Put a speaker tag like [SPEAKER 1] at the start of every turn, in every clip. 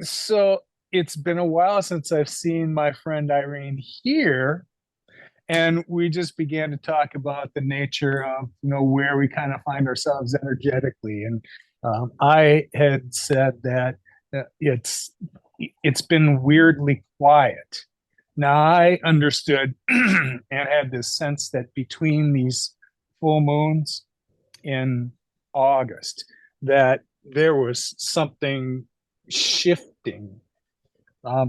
[SPEAKER 1] So it's been a while since I've seen my friend Irene here, and we just began to talk about the nature of, where we kind of find ourselves energetically. And I had said that it's been weirdly quiet. Now I understood and had this sense that between these full moons in August, that there was something shifting. I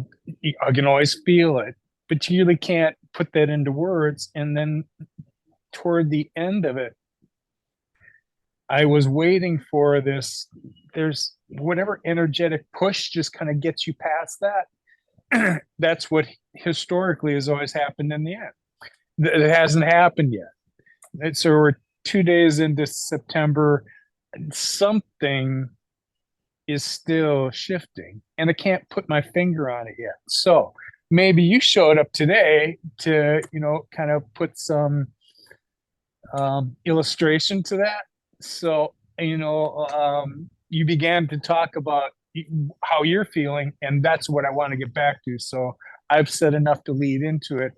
[SPEAKER 1] can always feel it, but you really can't put that into words. And then toward the end of it, I was waiting for this. There's whatever energetic push just kind of gets you past that. That's what historically has always happened in the end. It hasn't happened yet. So we're 2 days into September. Something is still shifting, and I can't put my finger on it yet. So maybe you showed up today to, kind of put some illustration to that. So, you began to talk about how you're feeling, and that's what I want to get back to. So I've said enough to lead into it.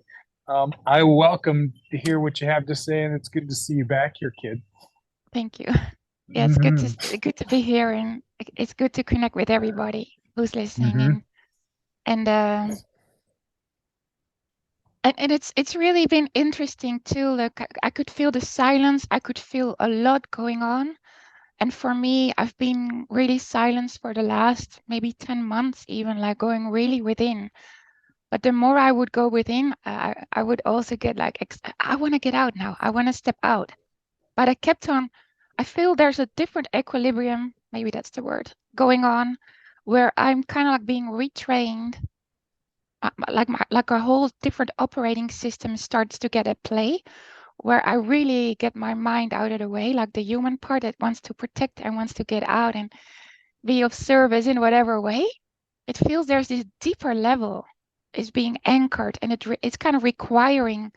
[SPEAKER 1] I welcome to hear what you have to say, and it's good to see you back here, kid.
[SPEAKER 2] Thank you. Yeah, it's
[SPEAKER 1] Hmm.
[SPEAKER 2] good to be here, and it's good to connect with everybody who's listening.
[SPEAKER 1] Hmm.
[SPEAKER 2] And it's really been interesting too. Like I could feel the silence. I could feel a lot going on. And for me, I've been really silenced for the last maybe 10 months, even like going really within. But the more I would go within, I would also get like, I want to get out now. I want to step out. But I kept on, I feel there's a different equilibrium, maybe that's the word, going on where I'm kind of like being retrained, like a whole different operating system starts to get at play, where I really get my mind out of the way, like the human part that wants to protect and wants to get out and be of service in whatever way. It feels there's this deeper level is being anchored, and it's kind of requiring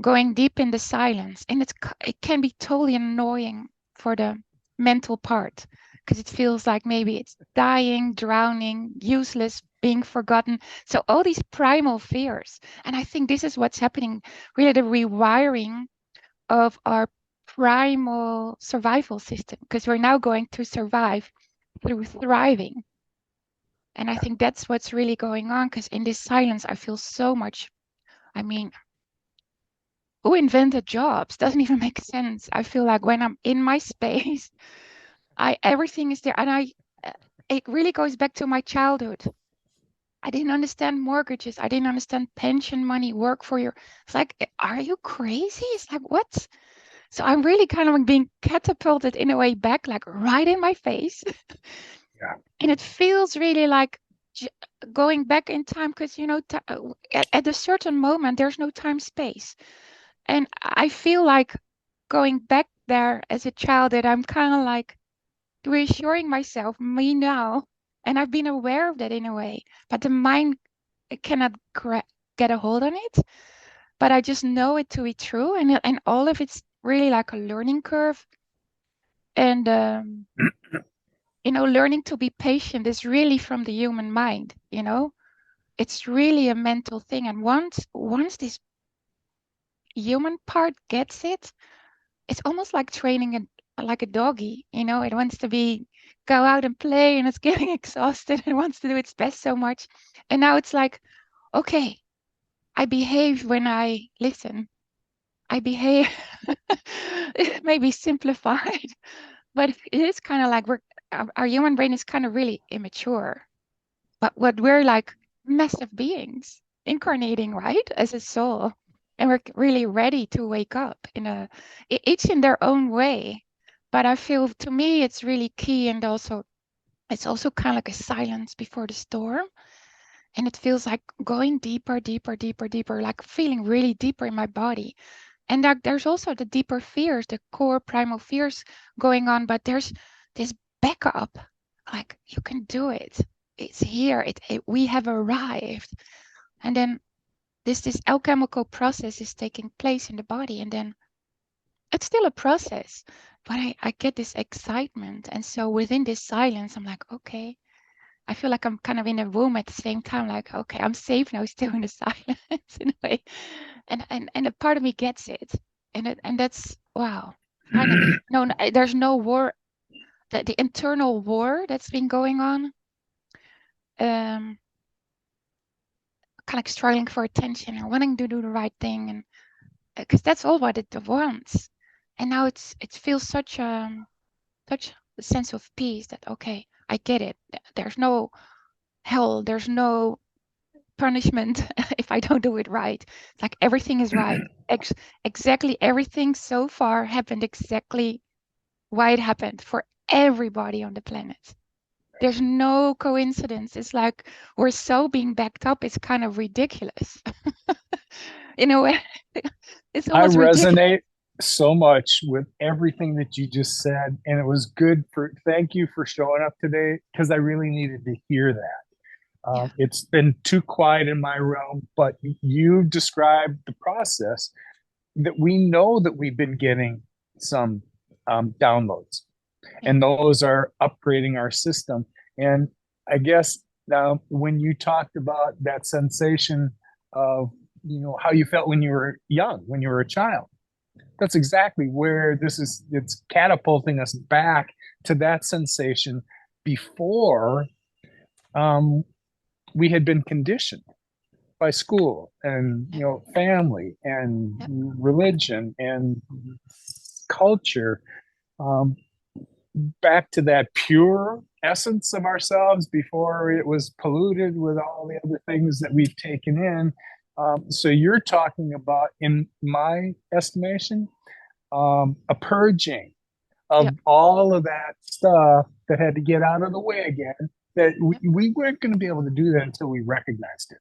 [SPEAKER 2] going deep in the silence, and it can be totally annoying for the mental part because it feels like maybe it's dying, drowning, useless, being forgotten. So all these primal fears, and I think this is what's happening, really the rewiring of our primal survival system, because we're now going to survive through thriving. And I think that's what's really going on, because in this silence I feel so much. I mean, who invented jobs? Doesn't even make sense. I feel like when I'm in my space, I everything is there, and it really goes back to my childhood. I didn't understand mortgages. I didn't understand pension money, work for your. It's like, are you crazy? It's like, what? So I'm really kind of like being catapulted in a way back, like right in my face.
[SPEAKER 1] Yeah.
[SPEAKER 2] And it feels really like j- going back in time because, at a certain moment, there's no time space. And I feel like going back there as a child that I'm kind of like reassuring myself, me now. And I've been aware of that in a way, but the mind cannot get a hold on it. But I just know it to be true. And all of it's really like a learning curve. And, learning to be patient is really from the human mind. It's really a mental thing. And once this human part gets it, it's almost like training like a doggy. It wants to be go out and play, and it's getting exhausted and wants to do its best so much. And now it's like, okay, I behave when I listen. I behave. It may be simplified, but it is kind of like our human brain is kind of really immature. But what we're like massive beings incarnating, right, as a soul, and we're really ready to wake up each in their own way. But I feel to me it's really key, and also it's also kind of like a silence before the storm, and it feels like going deeper, deeper, deeper, deeper, like feeling really deeper in my body. And there's also the deeper fears, the core primal fears going on, but there's this backup, like you can do it. It's here. We have arrived. And then this alchemical process is taking place in the body. And then it's still a process, but I get this excitement. And so within this silence, I'm like, okay, I feel like I'm kind of in a room at the same time, like, okay, I'm safe now, still in the silence in a way. And a part of me gets it. And that's wow. Finally. No, no, there's no war. The internal war that's been going on, kind of struggling for attention and wanting to do the right thing, and because that's all what it wants. And now it feels such a sense of peace that okay, I get it. There's no hell, there's no punishment if I don't do it right. It's like everything is right. Exactly everything so far happened exactly why it happened for everybody on the planet. There's no coincidence. It's like we're so being backed up, it's kind of ridiculous. In a way, it's
[SPEAKER 1] I
[SPEAKER 2] almost ridiculous.
[SPEAKER 1] resonate so much with everything that you just said, and it was good for. Thank you for showing up today because I really needed to hear that.
[SPEAKER 2] Yeah,
[SPEAKER 1] It's been too quiet in my realm, but you described the process that we know that we've been getting some downloads,
[SPEAKER 2] yeah,
[SPEAKER 1] and those are upgrading our system. And I guess when you talked about that sensation of how you felt when you were young, when you were a child, that's exactly where this is. It's catapulting us back to that sensation before um, we had been conditioned by school and family and
[SPEAKER 2] yeah,
[SPEAKER 1] religion and culture, um, back to that pure essence of ourselves before it was polluted with all the other things that we've taken in. So you're talking about, in my estimation, a purging
[SPEAKER 2] yeah,
[SPEAKER 1] of all of that stuff that had to get out of the way again. That
[SPEAKER 2] yeah,
[SPEAKER 1] we weren't going to be able to do that until we recognized it,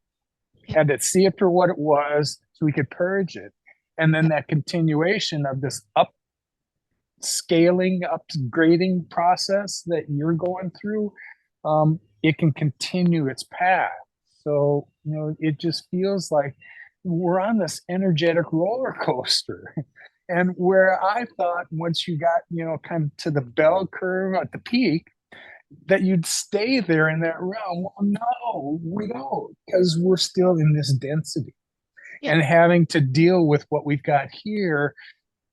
[SPEAKER 2] yeah,
[SPEAKER 1] had to see it for what it was, so we could purge it. And then
[SPEAKER 2] yeah,
[SPEAKER 1] that continuation of this upscaling, upgrading process that you're going through, it can continue its path. So, it just feels like we're on this energetic roller coaster. And where I thought once you got, kind of to the bell curve at the peak, that you'd stay there in that realm. Well, no, we don't, because we're still in this density
[SPEAKER 2] yeah,
[SPEAKER 1] and having to deal with what we've got here.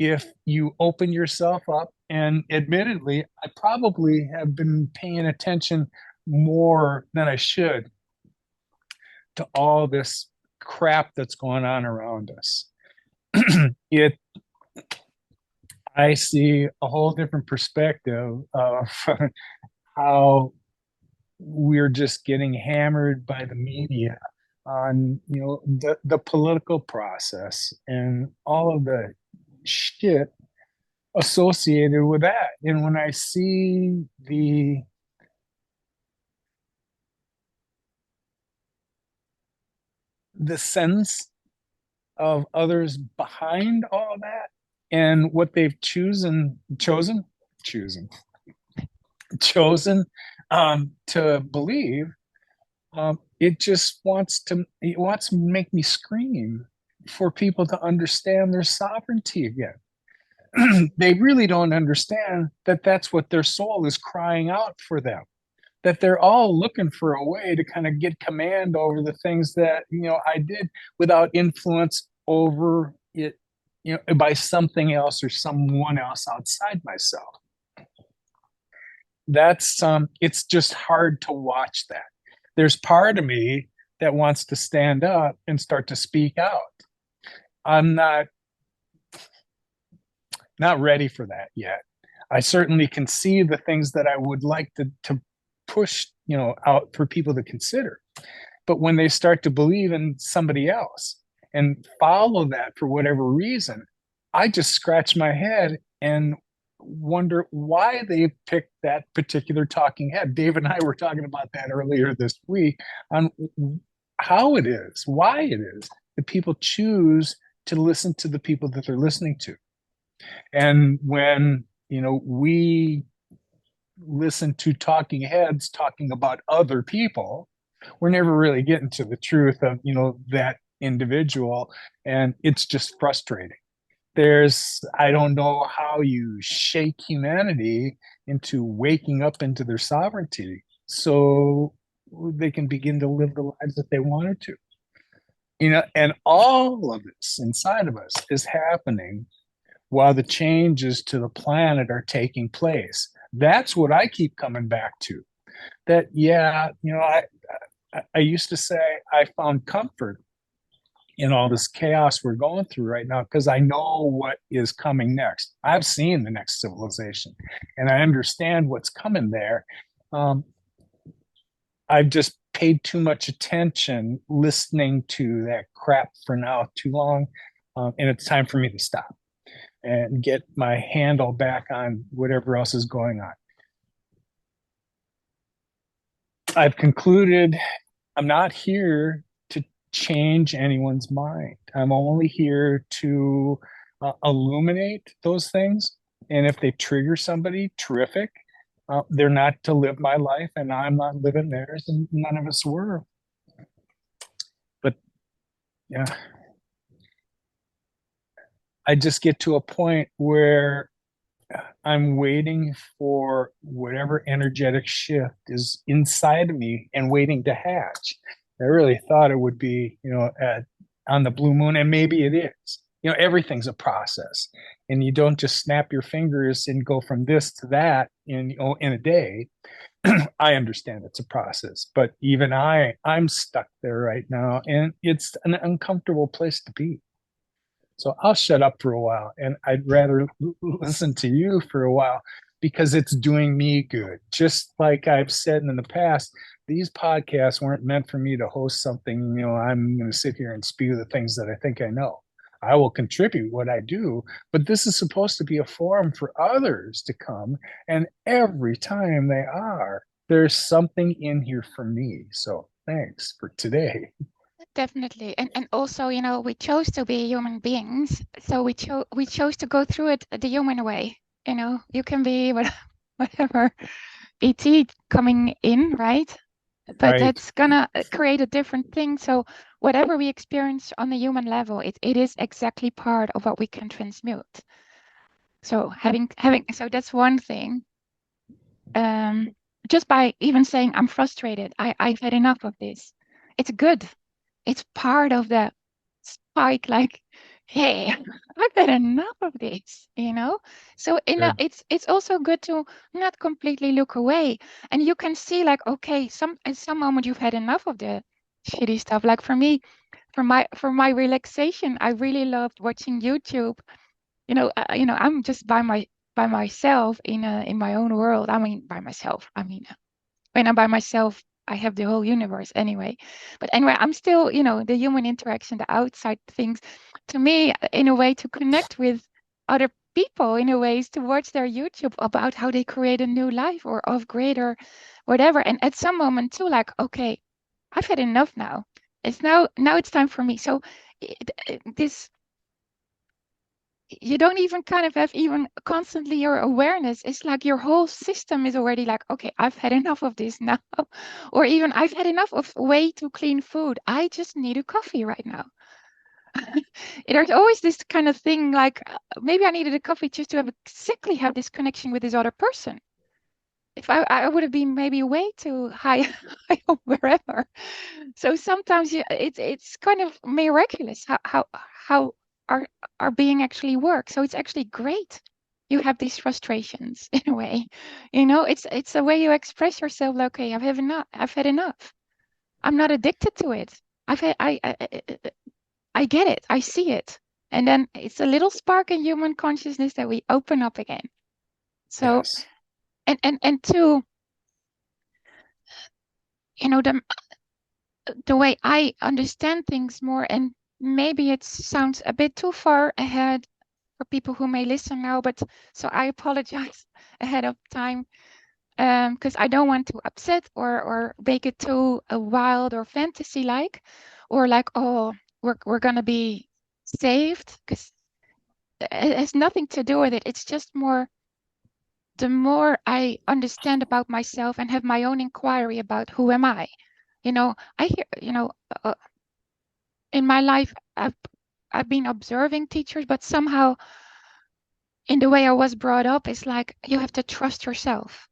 [SPEAKER 1] If you open yourself up, and admittedly, I probably have been paying attention more than I should to all this crap that's going on around us. it I see a whole different perspective of how we're just getting hammered by the media on the political process and all of the shit associated with that. And when I see the sense of others behind all that and what they've chosen chosen to believe, it wants to make me scream for people to understand their sovereignty again. They really don't understand that that's what their soul is crying out for them, that they're all looking for a way to kind of get command over the things that I did without influence over it, by something else or someone else outside myself. That's It's just hard to watch that. There's part of me that wants to stand up and start to speak out. I'm not ready for that yet. I certainly can see the things that I would like to push, out for people to consider. But when they start to believe in somebody else and follow that for whatever reason, I just scratch my head and wonder why they picked that particular talking head. Dave and I were talking about that earlier this week on how it is, why it is that people choose to listen to the people that they're listening to. And when, we listen to talking heads talking about other people, we're never really getting to the truth of, that individual. And it's just frustrating. I don't know how you shake humanity into waking up into their sovereignty. So they can begin to live the lives that they wanted to. And all of this inside of us is happening while the changes to the planet are taking place. That's what I keep coming back to. That, yeah, I used to say I found comfort in all this chaos we're going through right now because I know what is coming next. I've seen the next civilization and I understand what's coming there. Um, I've just paid too much attention listening to that crap for now too long. And it's time for me to stop and get my handle back on whatever else is going on. I've concluded I'm not here to change anyone's mind. I'm only here to illuminate those things. And if they trigger somebody, terrific. They're not to live my life, and I'm not living theirs, and none of us were. But yeah, I just get to a point where I'm waiting for whatever energetic shift is inside of me and waiting to hatch. I really thought it would be, on the blue moon, and maybe it is. Everything's a process, and you don't just snap your fingers and go from this to that in a day. I understand it's a process, but even I'm stuck there right now, and it's an uncomfortable place to be. So I'll shut up for a while, and I'd rather listen to you for a while because it's doing me good. Just like I've said in the past, these podcasts weren't meant for me to host something, I'm going to sit here and spew the things that I think I know. I will contribute what I do, but this is supposed to be a forum for others to come. And every time they are, there's something in here for me. So thanks for today.
[SPEAKER 2] Definitely. And also, we chose to be human beings. So we chose to go through it the human way. You can be whatever ET coming in, right? But
[SPEAKER 1] Right.
[SPEAKER 2] that's gonna create a different thing. So whatever we experience on the human level, it is exactly part of what we can transmute. So so that's one thing. Just by even saying I'm frustrated, I've had enough of this. It's good. It's part of the spike, like, hey, I've had enough of this. So
[SPEAKER 1] Good.
[SPEAKER 2] it's also good to not completely look away. And you can see, like, okay, at some moment you've had enough of the shitty stuff. Like for me, for my relaxation, I really loved watching YouTube. I'm just by myself in my own world. I mean, by myself. I mean, when I'm by myself, I have the whole universe anyway. But anyway, I'm still, the human interaction, the outside things, to me, in a way, to connect with other people, in a way, is to watch their YouTube about how they create a new life or off grid or whatever. And at some moment too, like, okay, I've had enough now. Now it's time for me. So this, you don't even kind of have even constantly your awareness. It's like your whole system is already like, okay, I've had enough of this now. Or even I've had enough of way too clean food. I just need a coffee right now. There's always this kind of thing like, maybe I needed a coffee just to have exactly have this connection with this other person. If I would have been maybe way too high, high up wherever. So sometimes it's kind of miraculous how our being actually works. So it's actually great. You have these frustrations in a way. It's a way you express yourself. Like, okay, I've had enough. I've had enough. I'm not addicted to it. I've had I get it. I see it. And then it's a little spark in human consciousness that we open up again. So
[SPEAKER 1] Yes.
[SPEAKER 2] and two, the way I understand things more, and maybe it sounds a bit too far ahead for people who may listen now, but so I apologize ahead of time, because I don't want to upset or make it too wild or fantasy like, or like, oh, we're gonna be saved, because it has nothing to do with it. It's just more, the more I understand about myself and have my own inquiry about who am I. I hear, in my life, I've been observing teachers, but somehow in the way I was brought up, it's like you have to trust yourself.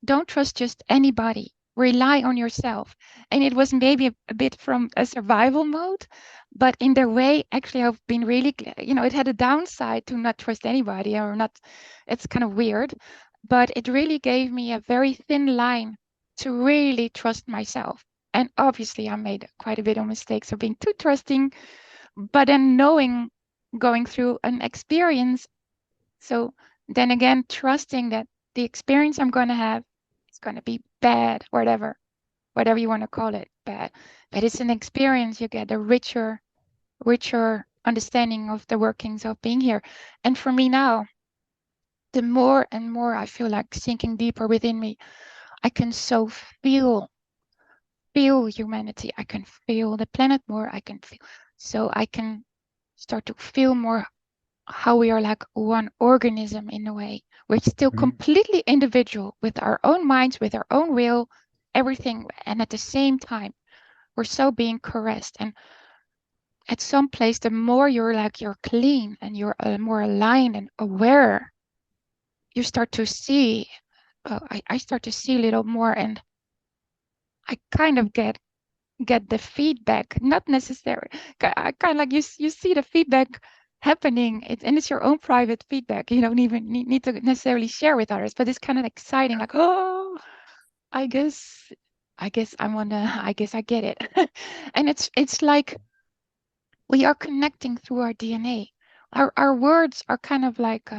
[SPEAKER 2] Don't trust just anybody. rely on yourself. And it was maybe a bit from a survival mode, but in their way, actually, I've been really, it had a downside to not trust anybody or not. It's kind of weird, but it really gave me a very thin line to really trust myself. And obviously, I made quite a bit of mistakes of being too trusting, but then knowing, going through an experience. So then again, trusting that the experience I'm going to have is going to be bad, whatever you want to call it, bad. But it's an experience. You get a richer understanding of the workings of being here. And for me now, the more and more I feel like sinking deeper within me, I can so feel humanity. I can feel the planet more. I can feel, so I can start to feel more how we are like one organism in a way. We're still
[SPEAKER 1] Mhm.
[SPEAKER 2] completely individual with our own minds, with our own will, everything. And at the same time, we're so being caressed. And at some place, the more you're clean and you're more aligned and aware, you start to see. I start to see a little more, and I kind of get the feedback, not necessary. I kind of like you see the feedback happening, and it's your own private feedback. You don't even need to necessarily share with others, but it's kind of exciting. Like, oh, I guess, I guess I get it. And it's like we are connecting through our DNA. Our words are kind of like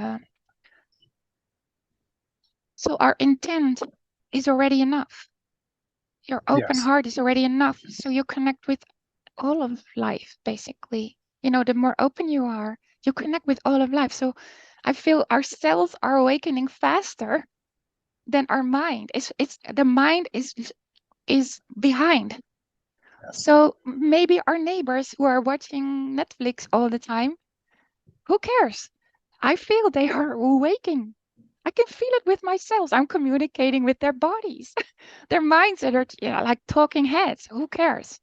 [SPEAKER 2] so our intent is already enough. Your open
[SPEAKER 1] Yes.
[SPEAKER 2] heart is already enough. So you connect with all of life, basically. The more open you are, you connect with all of life. So I feel our cells are awakening faster than our mind. It's the mind is behind.
[SPEAKER 1] Yes.
[SPEAKER 2] So maybe our neighbors who are watching Netflix all the time, who cares? I feel they are awaking. I can feel it with my cells. I'm communicating with their bodies, their minds that are, like talking heads. Who cares?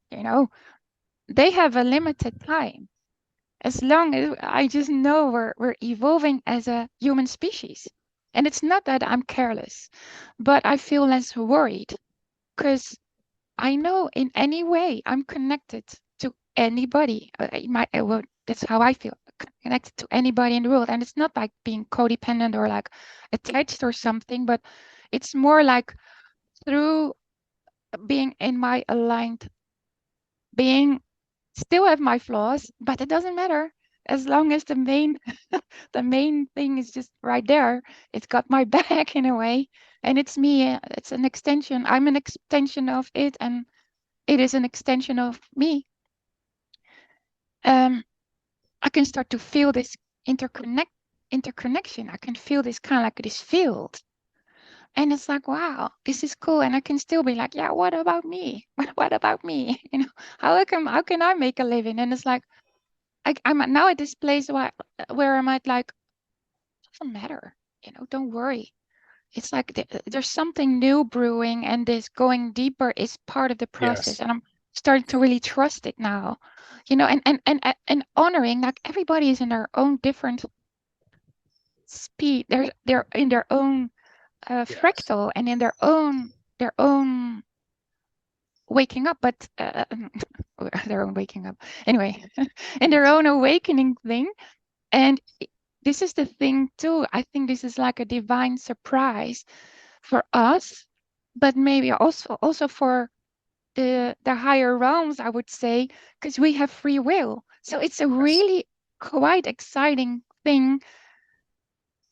[SPEAKER 2] They have a limited time. As long as I just know we're evolving as a human species. And it's not that I'm careless, but I feel less worried because I know in any way I'm connected to anybody. Well, that's how I feel, connected to anybody in the world. And it's not like being codependent or like attached or something, but it's more like through being in my aligned being, still have my flaws, but it doesn't matter as long as the main thing is just right there. It's got my back in a way, and it's me. It's an extension. I'm an extension of it, and it is an extension of me. Um, I can start to feel this interconnection. I can feel this kind of like this field. And it's like, wow, this is cool. And I can still be like, yeah, what about me? What about me? How can I make a living? And it's like, I'm now at this place where I might like, doesn't matter, don't worry. It's like there's something new brewing, and this going deeper is part of the process.
[SPEAKER 1] Yes.
[SPEAKER 2] And I'm starting to really trust it now, and honoring like everybody is in their own different speed. They're in their own
[SPEAKER 1] Yes.
[SPEAKER 2] fractal and in their own waking up, but their own waking up anyway, in their own awakening thing. And this is the thing too. I think this is like a divine surprise for us, but maybe also for the higher realms, I would say, because we have free will. So it's a
[SPEAKER 1] Yes.
[SPEAKER 2] really quite exciting thing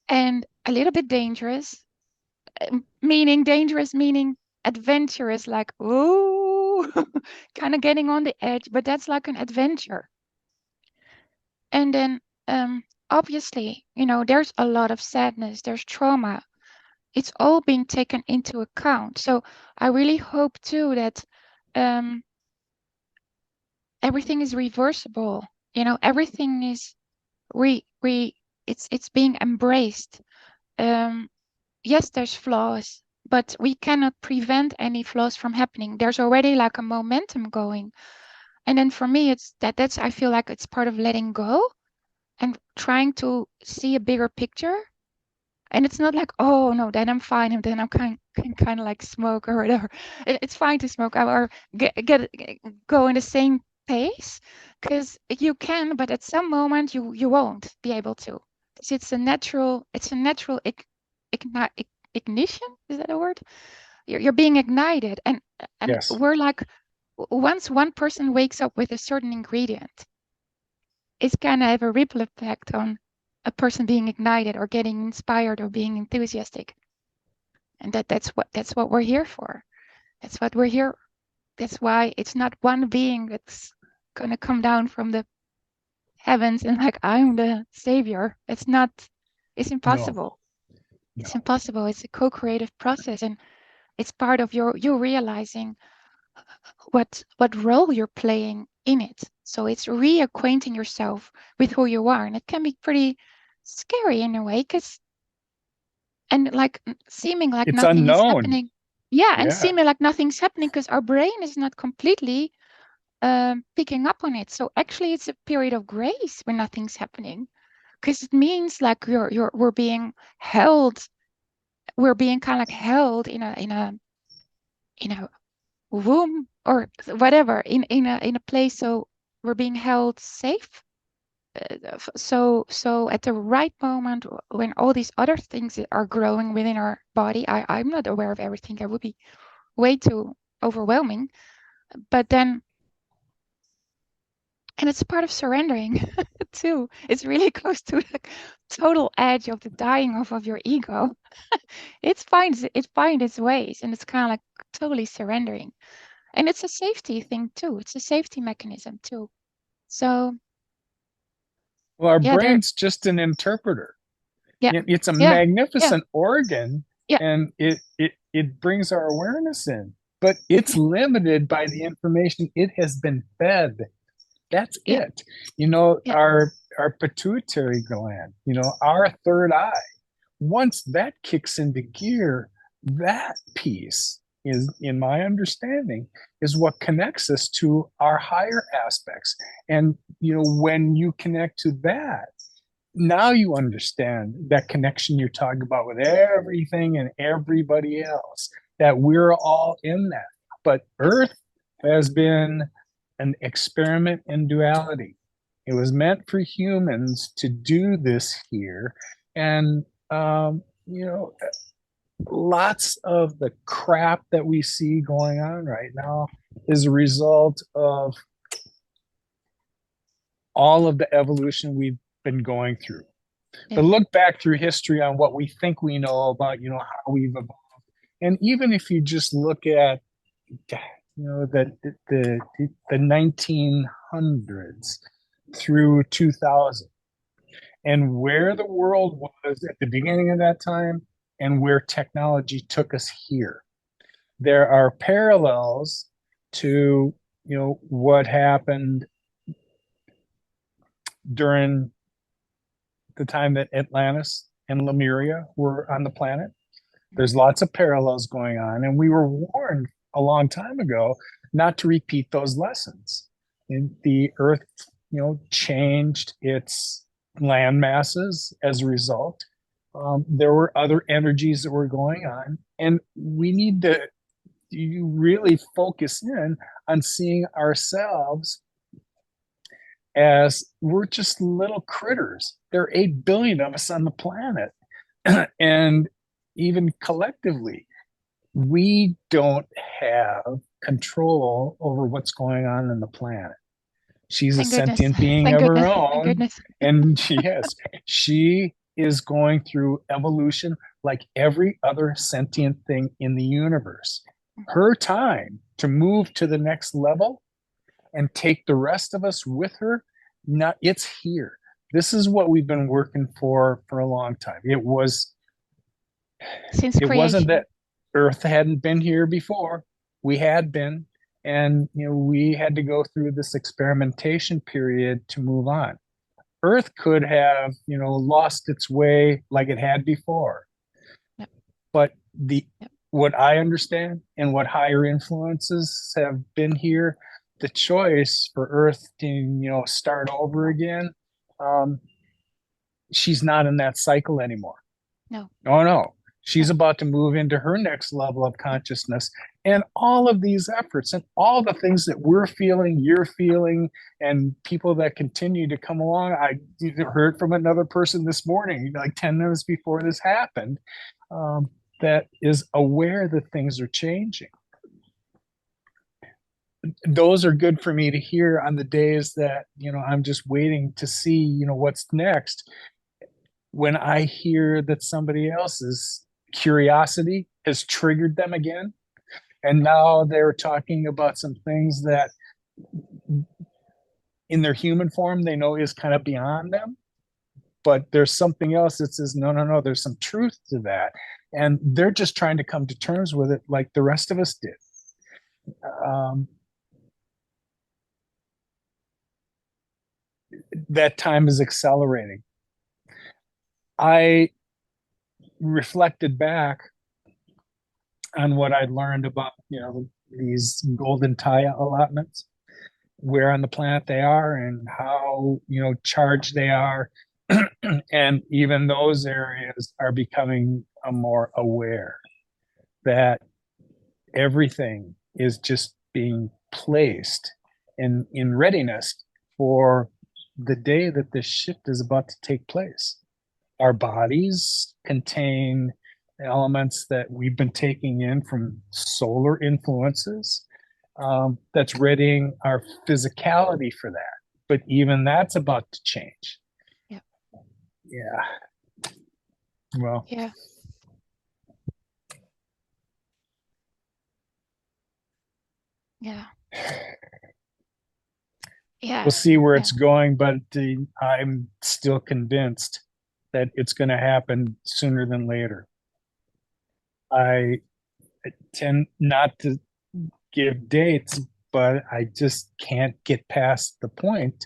[SPEAKER 2] and a little bit dangerous, meaning adventurous, like ooh, kind of getting on the edge, but that's like an adventure. And then obviously, there's a lot of sadness, there's trauma. It's all being taken into account. So I really hope too that um, everything is reversible. Everything is re it's being embraced. Um, yes, there's flaws, but we cannot prevent any flaws from happening. There's already like a momentum going. And then for me, it's that's I feel like it's part of letting go and trying to see a bigger picture. And it's not like, oh no, then I'm fine, and then I can kind of like smoke or whatever. It's fine to smoke or go in the same pace, because you can, but at some moment you won't be able to. 'Cause it's a natural ignition. Is that a word? You're being ignited, and
[SPEAKER 1] Yes.
[SPEAKER 2] we're like, once one person wakes up with a certain ingredient, it's gonna have a ripple effect on a person being ignited or getting inspired or being enthusiastic. And that's what we're here for. That's what we're here. That's why it's not one being that's gonna come down from the heavens and like, I'm the savior. It's not. It's
[SPEAKER 1] No,
[SPEAKER 2] impossible. It's
[SPEAKER 1] no.
[SPEAKER 2] impossible. It's a co-creative process, and it's part of your you realizing what role you're playing in it. So it's reacquainting yourself with who you are, and it can be pretty scary in a way, because and like seeming like
[SPEAKER 1] It's
[SPEAKER 2] nothing is
[SPEAKER 1] unknown.
[SPEAKER 2] happening. Yeah, and
[SPEAKER 1] Yeah.
[SPEAKER 2] seeming like nothing's happening because our brain is not completely picking up on it. So actually, it's a period of grace when nothing's happening, because it means like we're being held. We're being kind of like held in a womb or whatever, in a place, so we're being held safe. So at the right moment, when all these other things are growing within our body, I'm not aware of everything. It would be way too overwhelming. But then, and it's part of surrendering too. It's really close to the total edge of the dying off of your ego. It finds its ways, and it's kind of like totally surrendering. And it's a safety thing too. It's a safety mechanism too. So
[SPEAKER 1] Well, our
[SPEAKER 2] yeah,
[SPEAKER 1] brain's just an interpreter.
[SPEAKER 2] yeah,
[SPEAKER 1] It's a
[SPEAKER 2] yeah, yeah,
[SPEAKER 1] magnificent organ,
[SPEAKER 2] yeah,
[SPEAKER 1] and it brings our awareness in, but it's
[SPEAKER 2] yeah,
[SPEAKER 1] limited by the information it has been fed. That's
[SPEAKER 2] yeah,
[SPEAKER 1] it. You know,
[SPEAKER 2] yeah.
[SPEAKER 1] our pituitary gland, our third eye, once that kicks into gear, that piece is, in my understanding, is what connects us to our higher aspects. And, when you connect to that, now you understand that connection you're talking about with everything and everybody else, that we're all in that. But Earth has been an experiment in duality. It was meant for humans to do this here. And, lots of the crap that we see going on right now is a result of all of the evolution we've been going through.
[SPEAKER 2] Yeah.
[SPEAKER 1] But look back through history on what we think we know about, how we've evolved. And even if you just look at, the 1900s through 2000, and where the world was at the beginning of that time and where technology took us here. There are parallels to, what happened during the time that Atlantis and Lemuria were on the planet. There's lots of parallels going on, and we were warned a long time ago not to repeat those lessons. And the Earth, changed its land masses as a result. There were other energies that were going on, and we need to you really focus in on seeing ourselves as we're just little critters. There are 8 billion of us on the planet. And even collectively, we don't have control over what's going on in the planet. She's a
[SPEAKER 2] Thank goodness.
[SPEAKER 1] sentient being
[SPEAKER 2] Thank
[SPEAKER 1] of her
[SPEAKER 2] goodness. Thank
[SPEAKER 1] own.
[SPEAKER 2] goodness.
[SPEAKER 1] And yes, she is going through evolution like every other sentient thing in the universe. Her time to move to the next level and take the rest of us with her, not it's here. This is what we've been working for a long time.
[SPEAKER 2] Since
[SPEAKER 1] It wasn't
[SPEAKER 2] creation.
[SPEAKER 1] that Earth hadn't been here before. We had been, and we had to go through this experimentation period to move on. Earth could have, lost its way like it had before.
[SPEAKER 2] Yep.
[SPEAKER 1] But the
[SPEAKER 2] Yep.
[SPEAKER 1] what I understand and what higher influences have been here, the choice for Earth to, start over again, um, she's not in that cycle anymore.
[SPEAKER 2] No.
[SPEAKER 1] Oh no,
[SPEAKER 2] No.
[SPEAKER 1] she's about to move into her next level of consciousness. And all of these efforts and all the things that we're feeling, you're feeling, and people that continue to come along. I heard from another person this morning, like 10 minutes before this happened, um, that is aware that things are changing. Those are good for me to hear on the days that, I'm just waiting to see, what's next. When I hear that somebody else's curiosity has triggered them again, and now they're talking about some things that in their human form they know is kind of beyond them, but there's something else that says, no, no, no, there's some truth to that. And they're just trying to come to terms with it like the rest of us did. Um, that time is accelerating. I reflected back on what I'd learned about, these golden Taya allotments, where on the planet they are and how, charged they are. And even those areas are becoming more aware that everything is just being placed in readiness for the day that this shift is about to take place. Our bodies contain elements that we've been taking in from solar influences, that's readying our physicality for that. But even that's about to change.
[SPEAKER 2] Yeah.
[SPEAKER 1] Yeah. Well,
[SPEAKER 2] Yeah. Yeah.
[SPEAKER 1] we'll
[SPEAKER 2] Yeah.
[SPEAKER 1] see where
[SPEAKER 2] Yeah.
[SPEAKER 1] it's going, but I'm still convinced that it's going to happen sooner than later. I tend not to give dates, but I just can't get past the point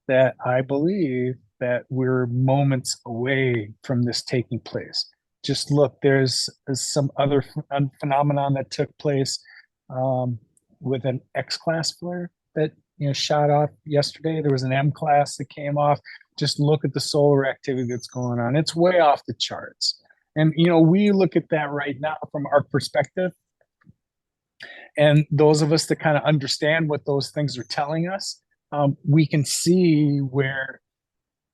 [SPEAKER 1] that I believe that we're moments away from this taking place. Just look, there's some other phenomenon that took place, with an X class flare that shot off yesterday. There was an M class that came off. Just look at the solar activity that's going on. It's way off the charts. And we look at that right now from our perspective, and those of us that kind of understand what those things are telling us, we can see where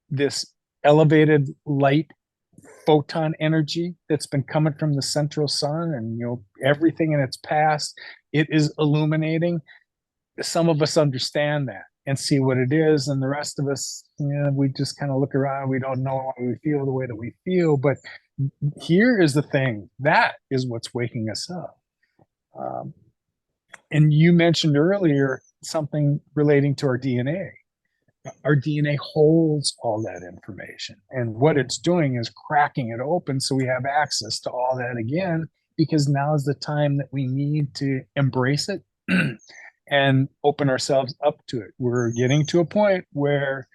[SPEAKER 1] this elevated light photon energy that's been coming from the central sun and everything in its past, it is illuminating. Some of us understand that and see what it is, and the rest of us, we just kind of look around. We don't know why we feel the way that we feel, but here is the thing, that is what's waking us up. And you mentioned earlier something relating to our DNA. Our DNA holds all that information. And what it's doing is cracking it open so we have access to all that again, because now is the time that we need to embrace it and open ourselves up to it. We're getting to a point where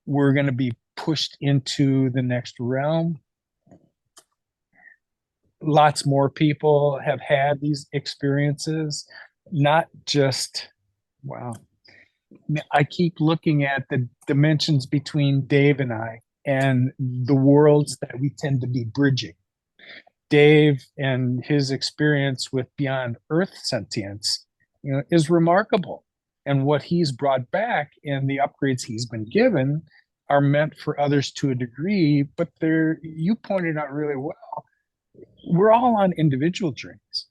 [SPEAKER 1] we're going to be pushed into the next realm. Lots more people have had these experiences, not just, wow. I keep looking at the dimensions between Dave and I and the worlds that we tend to be bridging. Dave and his experience with Beyond Earth sentience, is remarkable. And what he's brought back and the upgrades he's been given are meant for others to a degree, but you pointed out really well, we're all on individual journeys.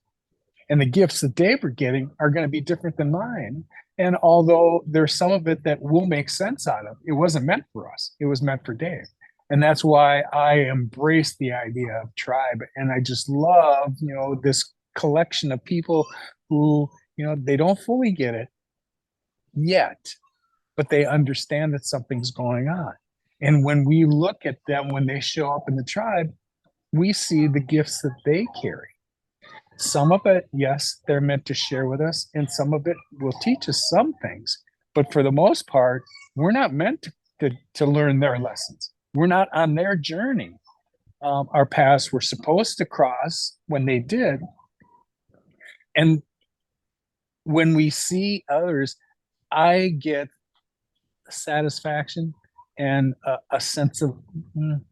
[SPEAKER 1] And the gifts that Dave are getting are going to be different than mine. And although there's some of it that will make sense out of, it wasn't meant for us. It was meant for Dave. And that's why I embrace the idea of tribe. And I just love, this collection of people who, they don't fully get it yet, but they understand that something's going on. And when we look at them, when they show up in the tribe, we see the gifts that they carry. Some of it, yes, they're meant to share with us, and some of it will teach us some things. But for the most part, we're not meant to learn their lessons. We're not on their journey. Our paths were supposed to cross when they did. And when we see others, I get satisfaction and a sense of,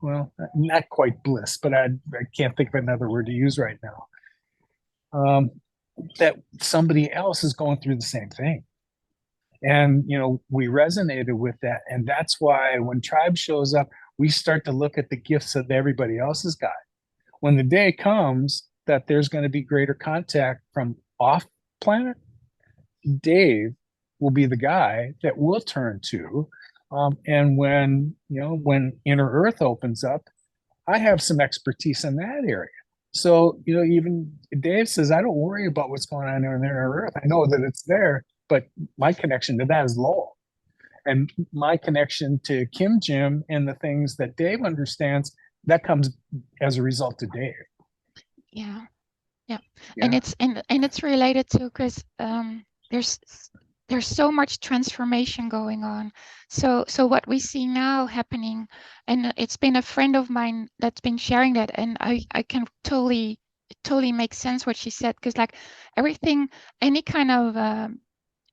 [SPEAKER 1] well, not quite bliss, but I can't think of another word to use right now. That somebody else is going through the same thing. And, we resonated with that. And that's why when Tribe shows up, we start to look at the gifts that everybody else has got. When the day comes that there's going to be greater contact from off planet, Dave will be the guy that we'll turn to. And when Inner Earth opens up, I have some expertise in that area. So, even Dave says, I don't worry about what's going on in Inner Earth. I know that it's there, but my connection to that is Lowell. And my connection to Kim Jim and the things that Dave understands, that comes as a result of Dave.
[SPEAKER 2] Yeah. Yeah.
[SPEAKER 1] Yeah.
[SPEAKER 2] And it's related to, because there's so much transformation going on. So what we see now happening, and it's been a friend of mine that's been sharing that, and I can totally make sense what she said, because like everything, any kind of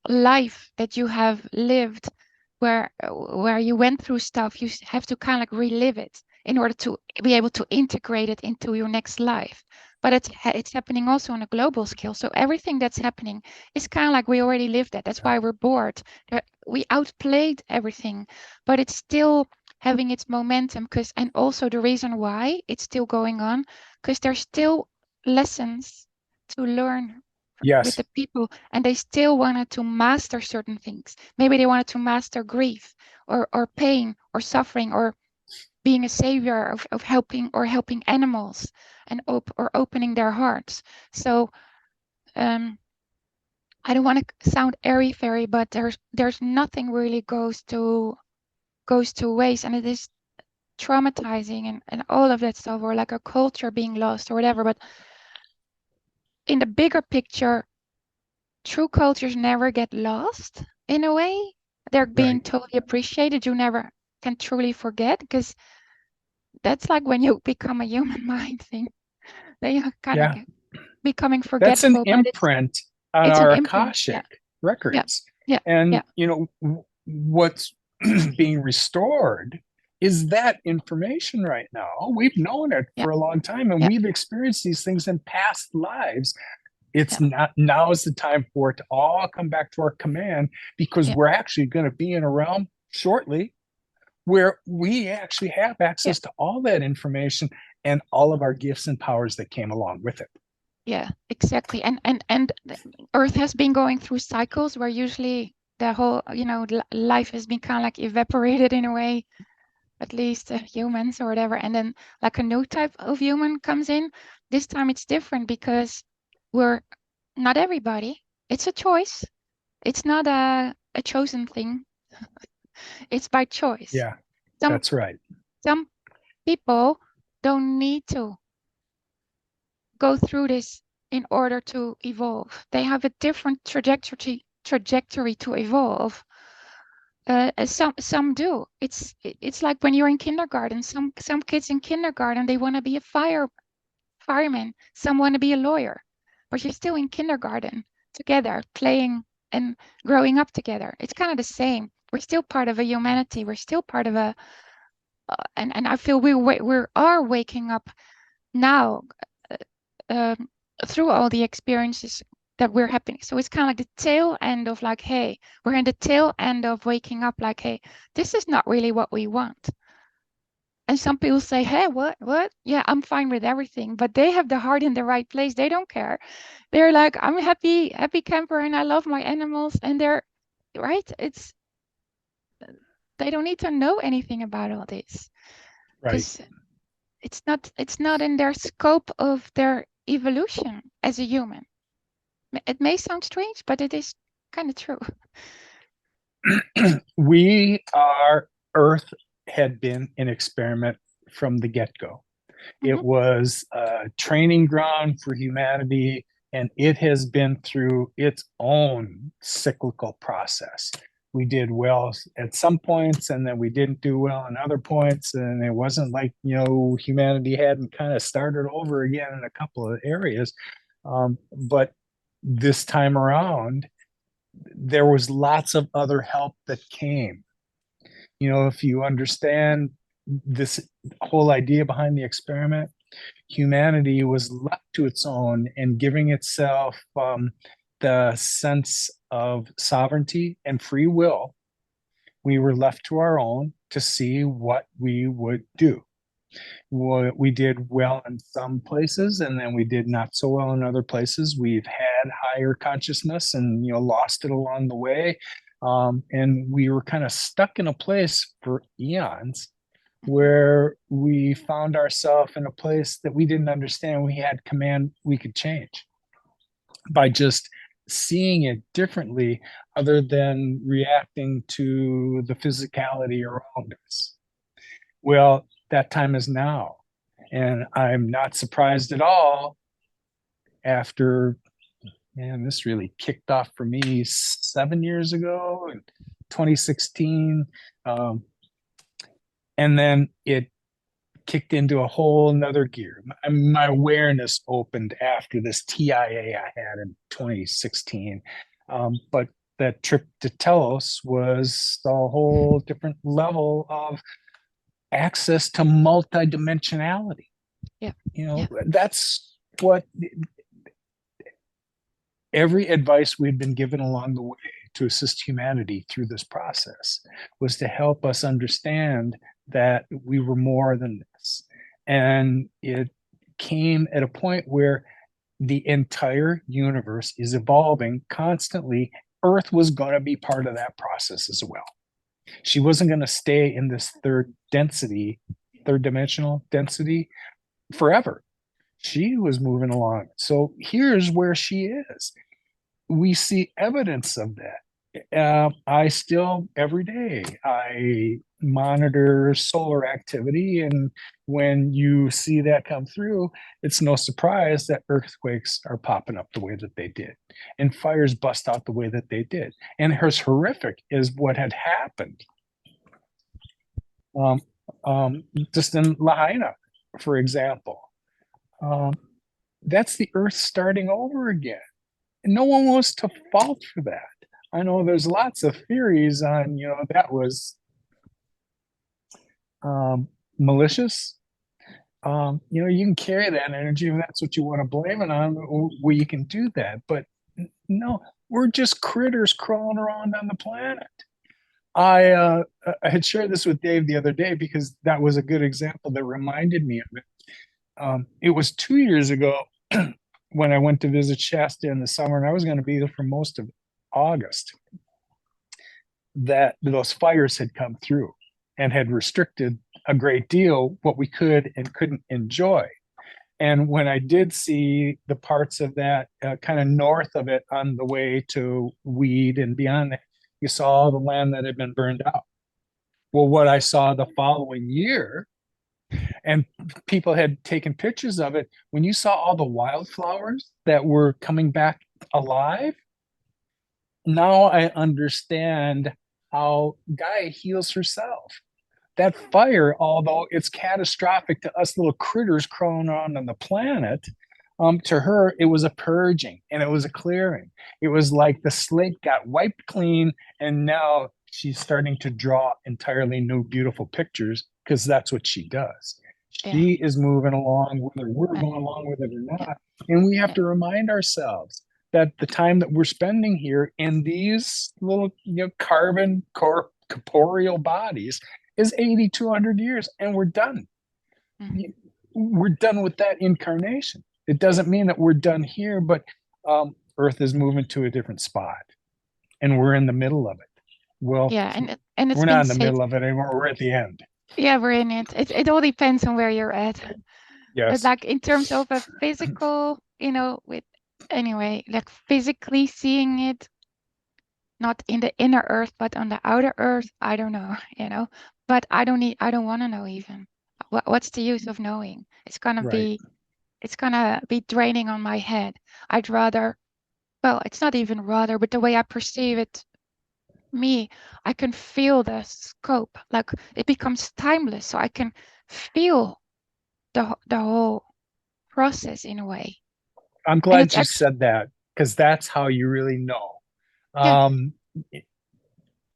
[SPEAKER 2] life that you have lived, where you went through stuff, you have to kind of like relive it in order to be able to integrate it into your next life. But it's happening also on a global scale. So everything that's happening is kind of like we already lived that. That's why we're bored. We outplayed everything, but it's still having its momentum, and also the reason why it's still going on, because there's still lessons to learn with
[SPEAKER 1] Yes.
[SPEAKER 2] the people, and they still wanted to master certain things. Maybe they wanted to master grief, or pain, or suffering, or being a savior of helping animals, and or opening their hearts. So I don't want to sound airy fairy, but there's nothing really goes to waste, and it is traumatizing, and all of that stuff, or like a culture being lost or whatever. But in the bigger picture, true cultures never get lost. In a way, they're being
[SPEAKER 1] Right.
[SPEAKER 2] totally appreciated. You never can truly forget, because that's like when you become a human mind thing. They are kind of
[SPEAKER 1] Yeah.
[SPEAKER 2] becoming
[SPEAKER 1] That's an
[SPEAKER 2] forgetful, but
[SPEAKER 1] imprint on
[SPEAKER 2] it's an
[SPEAKER 1] our
[SPEAKER 2] imprint.
[SPEAKER 1] Akashic
[SPEAKER 2] Yeah, yeah,
[SPEAKER 1] records.
[SPEAKER 2] yeah,
[SPEAKER 1] And,
[SPEAKER 2] yeah,
[SPEAKER 1] what's being restored is that information right now. We've known it
[SPEAKER 2] yeah,
[SPEAKER 1] for a long time, and
[SPEAKER 2] yeah,
[SPEAKER 1] we've experienced these things in past lives. It's
[SPEAKER 2] yeah,
[SPEAKER 1] not, now is the time for it to all come back to our command, because
[SPEAKER 2] yeah,
[SPEAKER 1] we're actually going to be in a realm shortly where we actually have
[SPEAKER 2] yeah,
[SPEAKER 1] access to all that information and all of our gifts and powers that came along with it.
[SPEAKER 2] yeah, exactly. And the Earth has been going through cycles where usually the whole, life has been kind of like evaporated in a way, at least humans or whatever, and then like a new type of human comes in. This time it's different, because we're not everybody. It's a choice. It's not a chosen thing. It's by choice.
[SPEAKER 1] Yeah,
[SPEAKER 2] Some
[SPEAKER 1] that's right.
[SPEAKER 2] some people don't need to go through this in order to evolve. They have a different trajectory to evolve. Some do. It's like when you're in kindergarten. Some kids in kindergarten, they want to be a fireman. Some want to be a lawyer, but you're still in kindergarten together, playing and growing up together. It's kind of the same. We're still part of a humanity. We're still part of a, and I feel we are waking up now, uh, um, through all the experiences that we're happening. So it's kind of like the tail end of like, hey, we're in the tail end of waking up. Like, hey, this is not really what we want. And some people say, hey, what? Yeah, I'm fine with everything, but they have the heart in the right place. They don't care. They're like, I'm a happy camper, and I love my animals, and they're right. They don't need to know anything about all this,
[SPEAKER 1] Right.
[SPEAKER 2] because it's not in their scope of their evolution as a human. It may sound strange, but it is kind of true.
[SPEAKER 1] Our Earth had been an experiment from the get go. It
[SPEAKER 2] Hmm.
[SPEAKER 1] was a training ground for humanity, and it has been through its own cyclical process. We did well at some points, and then we didn't do well on other points. And it wasn't like, humanity hadn't kind of started over again in a couple of areas. But this time around, there was lots of other help that came. If you understand this whole idea behind the experiment, humanity was left to its own and giving itself the sense of sovereignty and free will. We were left to our own to see what we would do. We did well in some places, and then we did not so well in other places. We've had higher consciousness and lost it along the way, and we were kind of stuck in a place for eons
[SPEAKER 2] Mhm.
[SPEAKER 1] where we found ourselves in a place that we didn't understand we had command we could change by just seeing it differently other than reacting to the physicality around us. Well, that time is now. And I'm not surprised at all after, man, this really kicked off for me 7 years ago in 2016. Um, and then it kicked into a whole nother gear. My awareness opened after this TIA I had in 2016. But that trip to Telos was a whole different level of access to multidimensionality.
[SPEAKER 2] Yeah. Yeah.
[SPEAKER 1] That's what every advice we'd been given along the way to assist humanity through this process was to help us understand that we were more than this. And it came at a point where the entire universe is evolving constantly. Earth was going to be part of that process as well. She wasn't going to stay in this third dimensional density forever. She was moving along. So here's where she is. We see evidence of that. I still, every day, I monitor solar activity. And when you see that come through, it's no surprise that earthquakes are popping up the way that they did and fires bust out the way that they did. And as horrific as what had happened, um, just in Lahaina, for example, um, that's the earth starting over again. And no one wants to fault for that. I know there's lots of theories on, that was um, malicious. You can carry that energy if that's what you want to blame it on, where you can do that. But no, we're just critters crawling around on the planet. I had shared this with Dave the other day because that was a good example that reminded me of it. It was 2 years ago when I went to visit Shasta in the summer, and I was going to be there for most of August, that those fires had come through and had restricted a great deal what we could and couldn't enjoy. And when I did see the parts of that kind of north of it on the way to Weed and beyond that, you saw all the land that had been burned out. Well, what I saw the following year, and people had taken pictures of it, when you saw all the wildflowers that were coming back alive, now I understand how Gaia heals herself. That fire, although it's catastrophic to us little critters crawling around on the planet, to her, it was a purging and it was a clearing. It was like the slate got wiped clean, and now she's starting to draw entirely new, beautiful pictures because that's what she does.
[SPEAKER 2] Yeah.
[SPEAKER 1] She is moving along, whether we're
[SPEAKER 2] Uh,
[SPEAKER 1] going along with it or
[SPEAKER 2] yeah.
[SPEAKER 1] not. And we have
[SPEAKER 2] Yeah.
[SPEAKER 1] to remind ourselves that the time that we're spending here in these little, carbon corporeal bodies is 8,200 years, and we're done.
[SPEAKER 2] Mhm.
[SPEAKER 1] We're done with that incarnation. It doesn't mean that we're done here, but Earth is moving to a different spot, and we're in the middle of it. Well,
[SPEAKER 2] Yeah. And it's
[SPEAKER 1] we're not
[SPEAKER 2] been
[SPEAKER 1] in the
[SPEAKER 2] said.
[SPEAKER 1] middle of it anymore. We're at the end.
[SPEAKER 2] Yeah, we're in it. It all depends on where you're at. But
[SPEAKER 1] Yes,
[SPEAKER 2] like in terms of a physical, with anyway, like physically seeing it, not in the inner earth, but on the outer earth, I don't know. But I don't want to know even. What's the use of knowing?
[SPEAKER 1] right.
[SPEAKER 2] It's gonna be draining on my head. I'd rather, well, it's not even rather, but the way I perceive it, me, I can feel the scope. Like it becomes timeless, so I can feel the whole process in a way.
[SPEAKER 1] I'm
[SPEAKER 2] And it's
[SPEAKER 1] glad you
[SPEAKER 2] actually,
[SPEAKER 1] said that because that's how you really know.
[SPEAKER 2] yeah,
[SPEAKER 1] Um,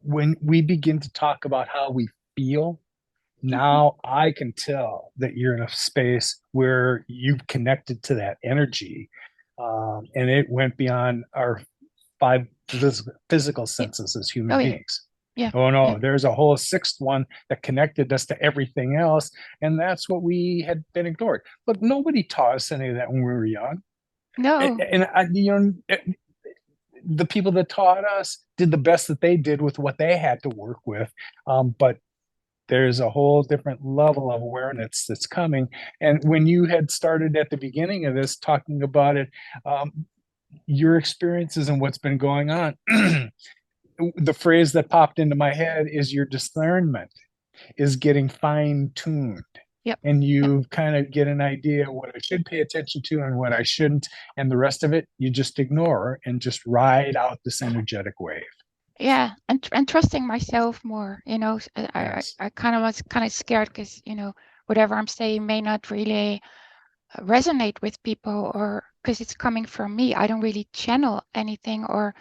[SPEAKER 1] when we begin to talk about how we feel,
[SPEAKER 2] Mhm.
[SPEAKER 1] now I can tell that you're in a space where you've connected to that energy. And it went beyond our five physical
[SPEAKER 2] Yeah.
[SPEAKER 1] senses as human
[SPEAKER 2] Oh yeah.
[SPEAKER 1] beings.
[SPEAKER 2] Yeah.
[SPEAKER 1] Oh
[SPEAKER 2] Yeah.
[SPEAKER 1] no, there's a whole sixth one that connected us to everything else. And that's what we had been ignored. Look, nobody taught us any of that when we were young.
[SPEAKER 2] No.
[SPEAKER 1] And the people that taught us did the best that they did with what they had to work with. But there's a whole different level of awareness that's coming. And when you had started at the beginning of this talking about it, your experiences and what's been going on, the phrase that popped into my head is your discernment is getting fine tuned.
[SPEAKER 2] Yep.
[SPEAKER 1] And
[SPEAKER 2] Yep.
[SPEAKER 1] you kind of get an idea of what I should pay attention to and what I shouldn't. And the rest of it, you just ignore and just ride out this energetic wave.
[SPEAKER 2] Yeah, and trusting myself more.
[SPEAKER 1] Yes.
[SPEAKER 2] I kind of was kind of scared because whatever I'm saying may not really resonate with people, or because it's coming from me. I don't really channel anything, or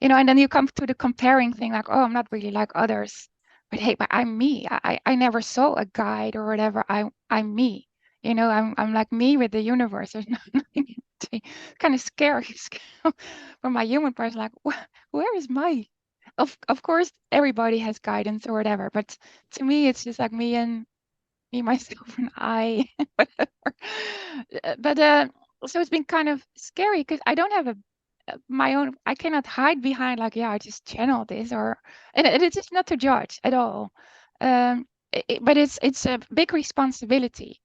[SPEAKER 2] and then you come to the comparing thing, like, oh, I'm not really like others, but hey, but I'm me. I never saw a guide or whatever. I'm me. I'm like me with the universe. There's nothing kind of scary for my human part. Like, where is my? Of course, everybody has guidance or whatever, but to me, it's just like me, myself, and I, whatever. But so it's been kind of scary because I don't have my own. I cannot hide behind like, yeah, I just channel this, and it's just not to judge at all. But it's a big responsibility,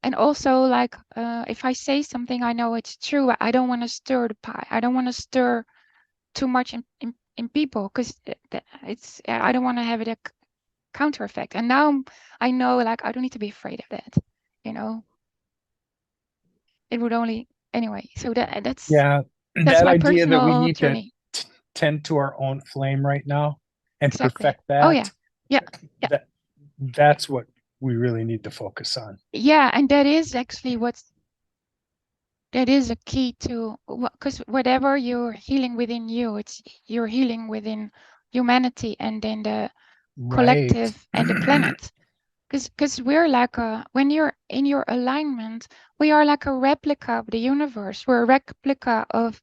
[SPEAKER 2] and also like if I say something, I know it's true. I don't want to stir the pie. I don't want to stir too much in people because it's I don't want to have it a counter effect. And now I know like I don't need to be afraid of that. You know, it would only anyway. So
[SPEAKER 1] Yeah.
[SPEAKER 2] that's
[SPEAKER 1] That
[SPEAKER 2] my
[SPEAKER 1] idea that we
[SPEAKER 2] personal
[SPEAKER 1] need to
[SPEAKER 2] journey.
[SPEAKER 1] tend to our own flame right now and
[SPEAKER 2] Exactly.
[SPEAKER 1] perfect
[SPEAKER 2] Oh yeah.
[SPEAKER 1] that,
[SPEAKER 2] Yeah. Yeah.
[SPEAKER 1] that that's what we really need to focus on.
[SPEAKER 2] Yeah. And that is actually that is a key to because whatever you're healing within you, it's you're healing within humanity and then the
[SPEAKER 1] Right.
[SPEAKER 2] collective and the planet. Because we're like when you're in your alignment, we are like a replica of the universe. We're a replica of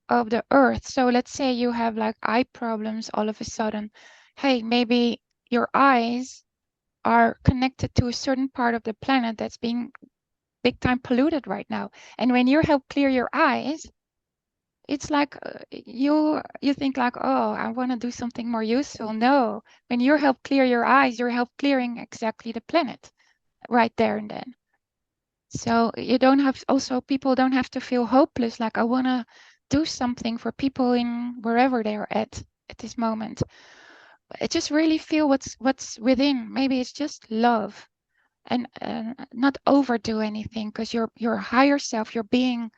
[SPEAKER 2] the earth. So let's say you have like eye problems all of a sudden. Hey, maybe your eyes are connected to a certain part of the planet that's being big time polluted right now. And when you help clear your eyes, it's like you think like, oh, I want to do something more useful. No, when you help clear your eyes, you're help clearing exactly the planet right there and then. So you don't have also people don't have to feel hopeless like I want to do something for people in wherever they are at this moment. I just really feel what's within. Maybe it's just love and not overdo anything because your higher self, your being,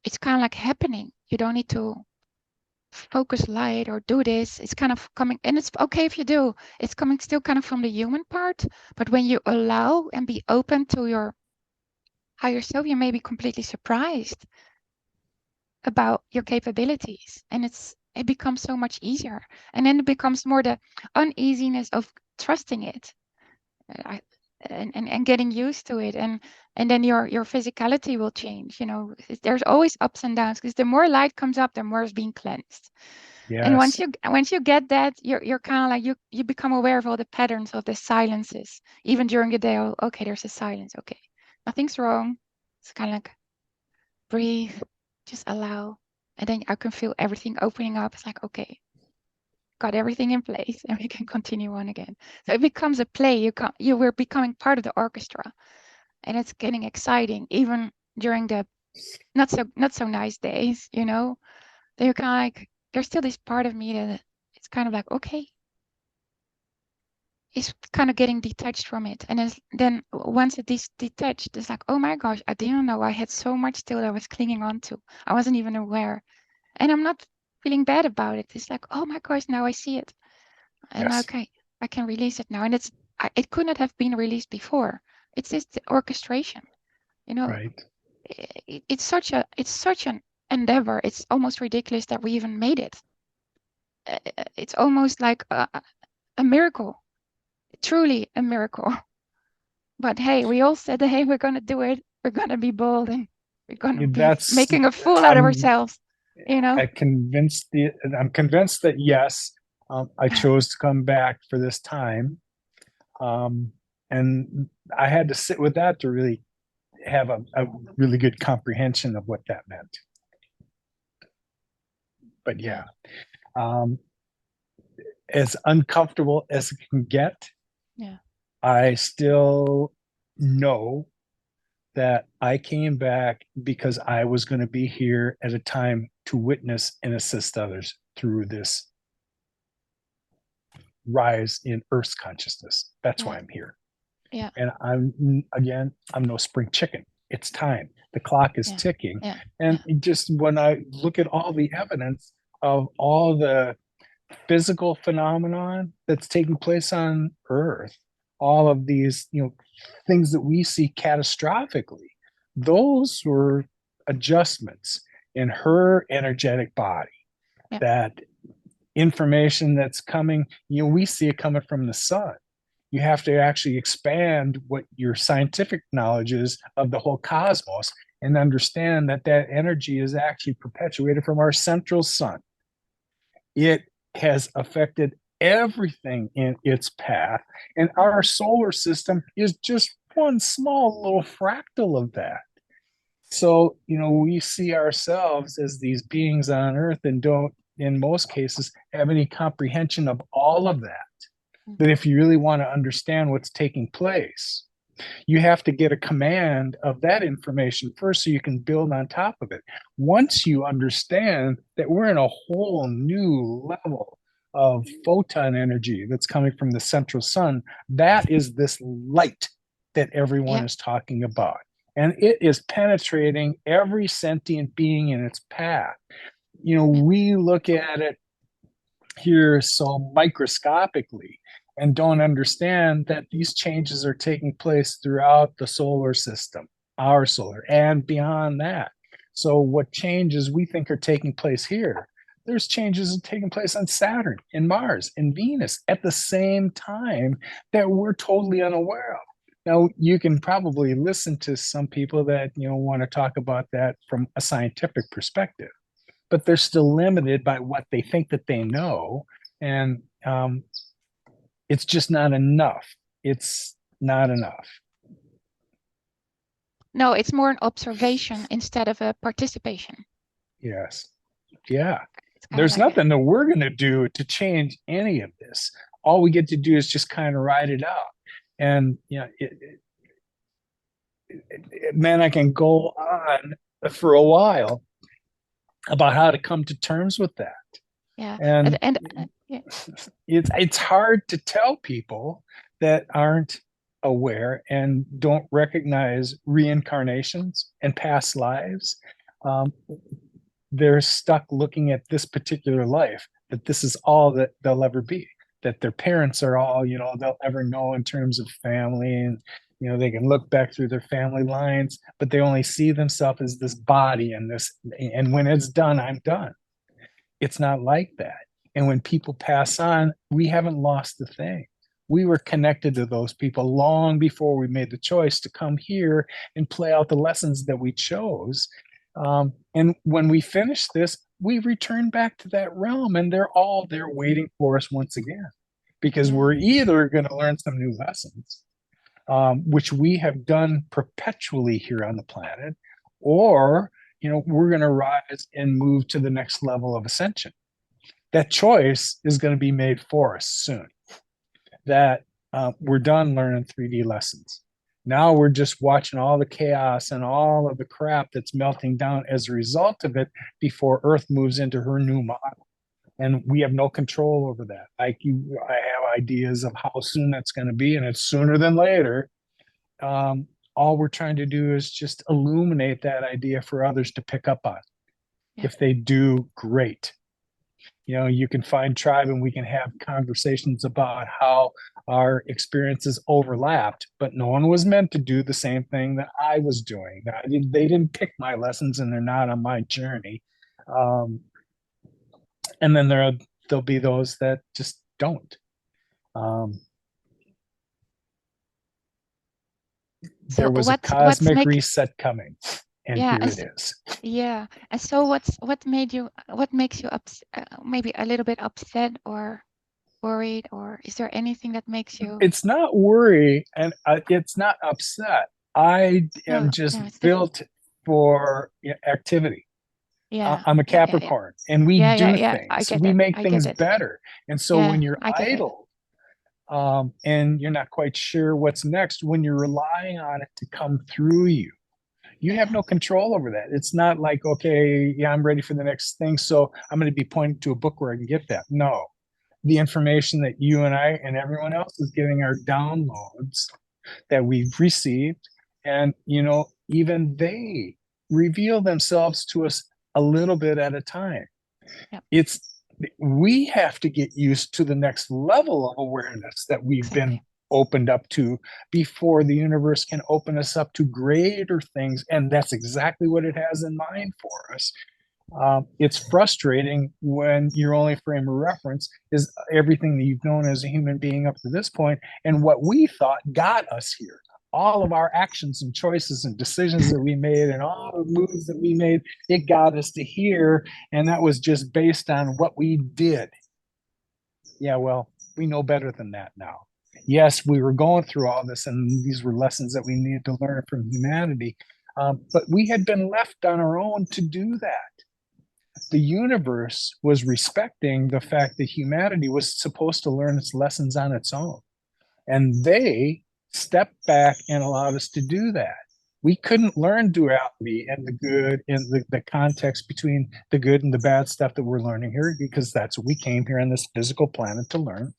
[SPEAKER 2] it's kind of like happening. You don't need to focus light or do this. It's kind of coming, and it's okay if you do. It's coming still kind of from the human part, but when you allow and be open to your higher self, you may be completely surprised about your capabilities, and it becomes so much easier. And then it becomes more the uneasiness of trusting it, I, and getting used to it, and then your physicality will change. There's always ups and downs because the more light comes up, the more is being cleansed. And once
[SPEAKER 1] Yes.
[SPEAKER 2] you get that, you're kind of like you become aware of all the patterns of the silences, even during the day. Oh, okay, there's a silence. Okay, nothing's wrong. It's kind of like breathe, just allow, and then I can feel everything opening up. It's like, okay, got everything in place, and we can continue on again. So it becomes a play. You were becoming part of the orchestra, and it's getting exciting, even during the not so nice days. They're kind of like there's still this part of me that it's kind of like, okay, it's kind of getting detached from it. And then once it is detached, it's like, oh my gosh, I didn't know I had so much still that I was clinging on to. I wasn't even aware. And I'm not feeling bad about it. It's like, oh my gosh, now I see it. And
[SPEAKER 1] Yes.
[SPEAKER 2] okay, I can release it now. And it could not have been released before. It's just the orchestration. You know,
[SPEAKER 1] Right.
[SPEAKER 2] it's such an endeavor. It's almost ridiculous that we even made it. it's almost like a miracle, truly a miracle. But hey, we all said, hey, we're going to do it. We're going to be bold and we're going to be
[SPEAKER 1] That's
[SPEAKER 2] making a fool out of
[SPEAKER 1] I'm
[SPEAKER 2] ourselves, you know?
[SPEAKER 1] I'm convinced that yes, I chose to come back for this time. And I had to sit with that to really have a really good comprehension of what that meant. But yeah, um, as uncomfortable as it can get,
[SPEAKER 2] Yeah.
[SPEAKER 1] I still know that I came back because I was going to be here at a time to witness and assist others through this rise in Earth's consciousness. That's why
[SPEAKER 2] Yeah.
[SPEAKER 1] I'm here.
[SPEAKER 2] Yeah.
[SPEAKER 1] And I'm no spring chicken. It's time. The clock is
[SPEAKER 2] Yeah.
[SPEAKER 1] ticking.
[SPEAKER 2] Yeah.
[SPEAKER 1] And
[SPEAKER 2] Yeah.
[SPEAKER 1] just when I look at all the evidence of all the physical phenomenon that's taking place on Earth, all of these, things that we see catastrophically, those were adjustments in her energetic body.
[SPEAKER 2] Yeah.
[SPEAKER 1] That information that's coming, we see it coming from the sun. You have to actually expand what your scientific knowledge is of the whole cosmos and understand that that energy is actually perpetuated from our central sun. It has affected everything in its path, and our solar system is just one small little fractal of that. So, we see ourselves as these beings on earth and don't, in most cases, have any comprehension of all of that. That if you really want to understand what's taking place, you have to get a command of that information first so you can build on top of it. Once you understand that we're in a whole new level of photon energy that's coming from the central sun, that is this light that everyone
[SPEAKER 2] Yeah.
[SPEAKER 1] is talking about. And it is penetrating every sentient being in its path.
[SPEAKER 2] Yeah.
[SPEAKER 1] We look at it here so microscopically and don't understand that these changes are taking place throughout the solar system, our solar, and beyond that. So, what changes we think are taking place here, there's changes taking place on Saturn, in Mars, in Venus at the same time that we're totally unaware of. Now, you can probably listen to some people that want to talk about that from a scientific perspective, but they're still limited by what they think that they know. And it's just not enough. It's not enough.
[SPEAKER 2] No, it's more an observation instead of a participation.
[SPEAKER 1] Yes. Yeah.
[SPEAKER 2] It's kind of
[SPEAKER 1] There's
[SPEAKER 2] like that.
[SPEAKER 1] nothing that we're going to do to change any of this. All we get to do is just kind of ride it out. And, man, I can go on for a while about how to come to terms with that.
[SPEAKER 2] Yeah.
[SPEAKER 1] And
[SPEAKER 2] And yeah.
[SPEAKER 1] it's hard to tell people that aren't aware and don't recognize reincarnations and past lives. Um, they're stuck looking at this particular life, that this is all that they'll ever be, that their parents are all, they'll ever know in terms of family. And, they can look back through their family lines, but they only see themselves as this body and this. And when it's done, I'm done. It's not like that. And when people pass on, we haven't lost the thing. We were connected to those people long before we made the choice to come here and play out the lessons that we chose. And when we finish this, we return back to that realm and they're all there waiting for us once again. Because
[SPEAKER 2] Yeah.
[SPEAKER 1] we're either going to learn some new lessons, which we have done perpetually here on the planet, or we're going to rise and move to the next level of ascension. That choice is going to be made for us soon. That we're done learning 3D lessons. Now we're just watching all the chaos and all of the crap that's melting down as a result of it before Earth moves into her new model. And we have no control over that. I have ideas of how soon that's going to be, and it's sooner than later. All we're trying to do is just illuminate that idea for others to pick up on.
[SPEAKER 2] Yeah.
[SPEAKER 1] If they do, great. You can find tribe and we can have conversations about how our experiences overlapped, but no one was meant to do the same thing that I was doing. They didn't pick my lessons and they're not on my journey. And then there are there'll be those that just don't. Um,
[SPEAKER 2] So
[SPEAKER 1] there was a
[SPEAKER 2] what's
[SPEAKER 1] cosmic
[SPEAKER 2] make
[SPEAKER 1] reset coming, and
[SPEAKER 2] yeah
[SPEAKER 1] here it
[SPEAKER 2] as
[SPEAKER 1] is.
[SPEAKER 2] yeah and so what makes you maybe a little bit upset or worried, or is there anything that makes you
[SPEAKER 1] It's not worry, and it's not upset. I am
[SPEAKER 2] no
[SPEAKER 1] just
[SPEAKER 2] no it's different.
[SPEAKER 1] built for activity.
[SPEAKER 2] Yeah,
[SPEAKER 1] I'm a
[SPEAKER 2] yeah, yeah, yeah,
[SPEAKER 1] Capricorn, and we
[SPEAKER 2] yeah, yeah,
[SPEAKER 1] do
[SPEAKER 2] yeah, I
[SPEAKER 1] things.
[SPEAKER 2] get
[SPEAKER 1] We
[SPEAKER 2] it,
[SPEAKER 1] make
[SPEAKER 2] I get
[SPEAKER 1] things
[SPEAKER 2] it.
[SPEAKER 1] better. And so
[SPEAKER 2] Yeah,
[SPEAKER 1] when you're
[SPEAKER 2] I get it.
[SPEAKER 1] idle, and you're not quite sure what's next, when you're relying on it to come through you, you have
[SPEAKER 2] Yeah,
[SPEAKER 1] no control over that. It's not like, okay, yeah, I'm ready for the next thing, so I'm going to be pointed to a book where I can get that. No, the information that you and I and everyone else is getting are downloads that we've received. And, even they reveal themselves to us a little bit at a time.
[SPEAKER 2] yeah,
[SPEAKER 1] It's we have to get used to the next level of awareness that we've been
[SPEAKER 2] exactly.
[SPEAKER 1] opened up to before the universe can open us up to greater things. And that's exactly what it has in mind for us. It's frustrating when your only frame of reference is everything that you've known as a human being up to this point and what we thought got us here. All of our actions and choices and decisions that we made and all the moves that we made, it got us to here. And that was just based on what we did. Yeah, well, we know better than that now. Yes, we were going through all this, and these were lessons that we needed to learn from humanity. But we had been left on our own to do that. The universe was respecting the fact that humanity was supposed to learn its lessons on its own. And they stepped back and allowed us to do that. We couldn't learn duality and the good and the context between the good and the bad stuff that we're learning here because that's what we came here on this physical planet to learn.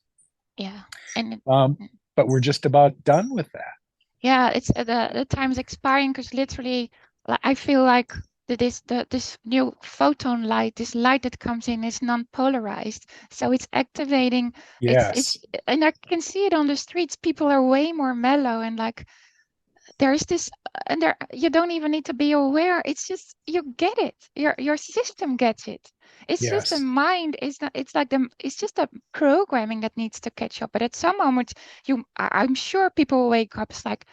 [SPEAKER 2] Yeah, and
[SPEAKER 1] Um, but we're just about done with that.
[SPEAKER 2] yeah, it's the time's expiring because literally, I feel like this new photon light, this light that comes in, is non-polarized, so it's activating. It's
[SPEAKER 1] Yes,
[SPEAKER 2] and I can see it on the streets. People are way more mellow and like there's this, and there you don't even need to be aware. It's just you get it. Your system gets it. It's just the
[SPEAKER 1] yes.
[SPEAKER 2] mind is not. It's like it's just the programming that needs to catch up. But at some moment, I'm sure people will wake up. It's like,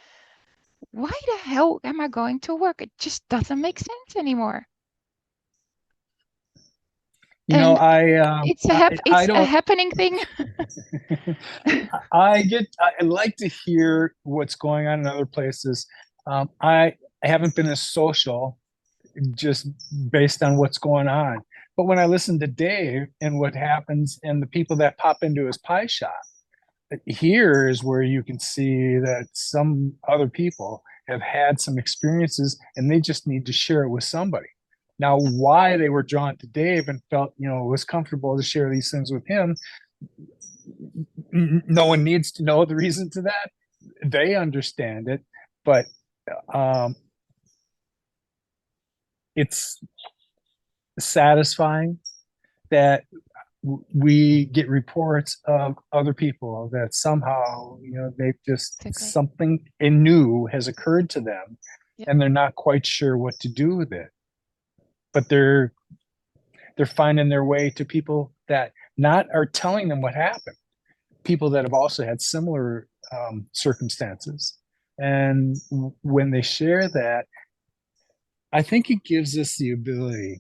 [SPEAKER 2] why the hell am I going to work? It just doesn't make sense anymore.
[SPEAKER 1] You know,
[SPEAKER 2] And
[SPEAKER 1] I I
[SPEAKER 2] it's a
[SPEAKER 1] don't
[SPEAKER 2] happening thing.
[SPEAKER 1] I like to hear what's going on in other places. I haven't been as social just based on what's going on. But when I listen to Dave and what happens and the people that pop into his pie shop, here is where you can see that some other people have had some experiences and they just need to share it with somebody. Now, why they were drawn to Dave and felt, it was comfortable to share these things with him, no one needs to know the reason to that. They understand it, but um, it's satisfying that we get reports of other people that somehow they've just
[SPEAKER 2] Exactly.
[SPEAKER 1] something new has occurred to them
[SPEAKER 2] Yeah.
[SPEAKER 1] and they're not quite sure what to do with it, but they're finding their way to people that not are telling them what happened, people that have also had similar circumstances. And when they share that, I think it gives us the ability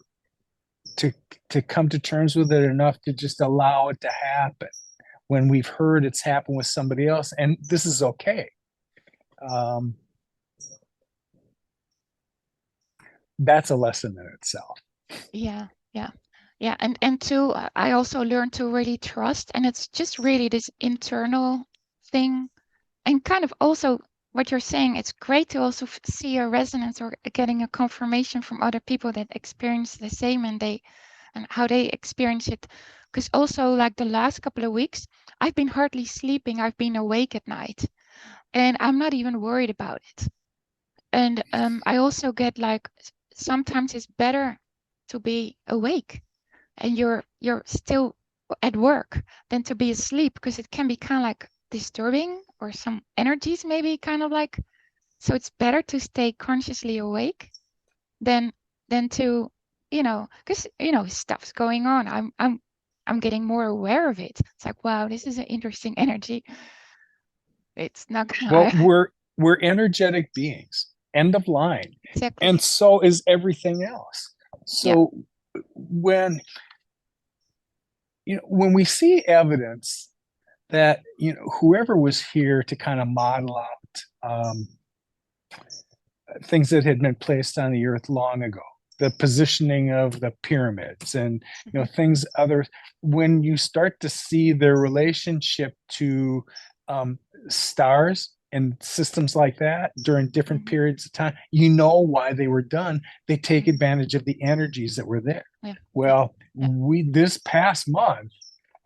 [SPEAKER 1] to to come to terms with it enough to just allow it to happen when we've heard it's happened with somebody else, and this is okay. Um, that's a lesson in itself.
[SPEAKER 2] Yeah, yeah, yeah. And two, I also learned to really trust, and it's just really this internal thing, and kind of also what you're saying. It's great to also see a resonance or getting a confirmation from other people that experience the same, and how they experience it. Because also, like the last couple of weeks, I've been hardly sleeping. I've been awake at night, and I'm not even worried about it. And I also get like sometimes it's better to be awake and you're still at work than to be asleep, because it can be kind of like disturbing, or some energies maybe kind of like, so it's better to stay consciously awake than to, because stuff's going on. I'm I'm getting more aware of it. It's like, wow, this is an interesting energy. It's not
[SPEAKER 1] Well,
[SPEAKER 2] gonna
[SPEAKER 1] we're energetic beings. End of line.
[SPEAKER 2] exactly.
[SPEAKER 1] And so is everything else.
[SPEAKER 2] Yeah.
[SPEAKER 1] So when when we see evidence that whoever was here to kind of model out things that had been placed on the earth long ago, the positioning of the pyramids and things other, when you start to see their relationship to um, stars and systems like that during different
[SPEAKER 2] Mhm.
[SPEAKER 1] periods of time, why they were done. They take advantage of the energies that were there.
[SPEAKER 2] Yeah. Yeah.
[SPEAKER 1] Well,
[SPEAKER 2] Yeah.
[SPEAKER 1] we this past month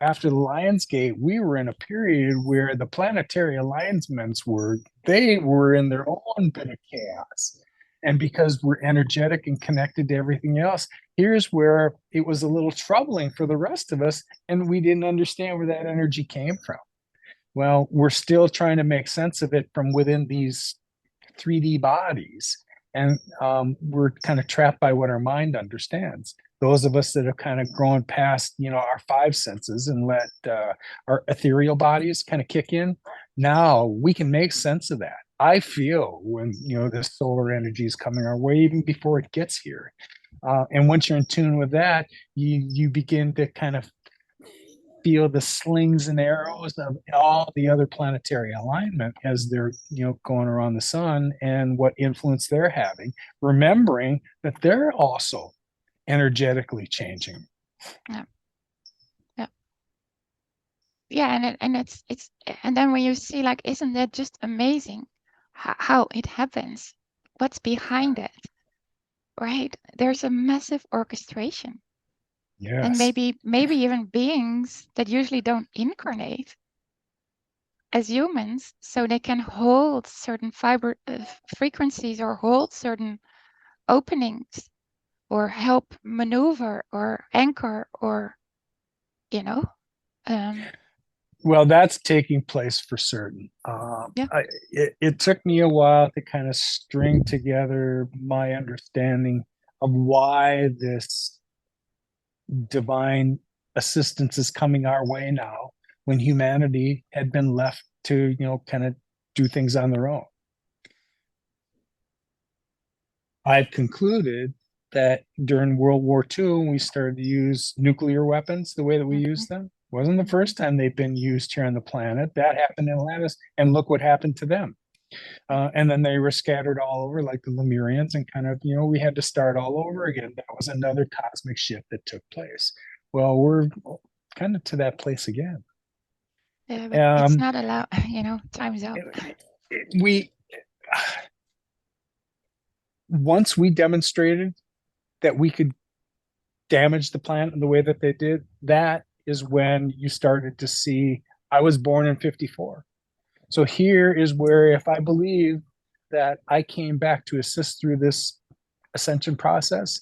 [SPEAKER 1] after the Lionsgate, we were in a period where the planetary alignments they were in their own bit of chaos. And because we're energetic and connected to everything else, here's where it was a little troubling for the rest of us, and we didn't understand where that energy came from. Well, we're still trying to make sense of it from within these 3D bodies. And we're kind of trapped by what our mind understands. Those of us that have kind of grown past, our five senses and let our ethereal bodies kind of kick in, now we can make sense of that. I feel when, this solar energy is coming our way, even before it gets here. And once you're in tune with that, you begin to kind of feel the slings and arrows of all the other planetary alignment as they're going around the sun and what influence they're having, remembering that they're also energetically changing.
[SPEAKER 2] Yeah. Yeah. Yeah. And it's and then when you see, like, isn't that just amazing how it happens? What's behind it? Right? There's a massive orchestration. And
[SPEAKER 1] Yes.
[SPEAKER 2] maybe even beings that usually don't incarnate as humans, so they can hold certain frequencies or hold certain openings or help maneuver or anchor or you know um
[SPEAKER 1] Well, that's taking place for certain.
[SPEAKER 2] yeah.
[SPEAKER 1] It took me a while to kind of string together my understanding of why this divine assistance is coming our way now when humanity had been left to, kind of do things on their own. I've concluded that during World War II, when we started to use nuclear weapons the way that we
[SPEAKER 2] Mhm.
[SPEAKER 1] use them, wasn't the
[SPEAKER 2] Mhm.
[SPEAKER 1] first time they've been used here on the planet. That happened in Atlantis, and look what happened to them. And then they were scattered all over like the Lemurians, and kind of, we had to start all over again. That was another cosmic shift that took place. Well, we're kind of to that place again.
[SPEAKER 2] Yeah, but it's
[SPEAKER 1] Um,
[SPEAKER 2] not allowed. Time's up.
[SPEAKER 1] we once we demonstrated that we could damage the planet in the way that they did, that is when you started to see. I was born in 54. So here is where, if I believe that I came back to assist through this ascension process,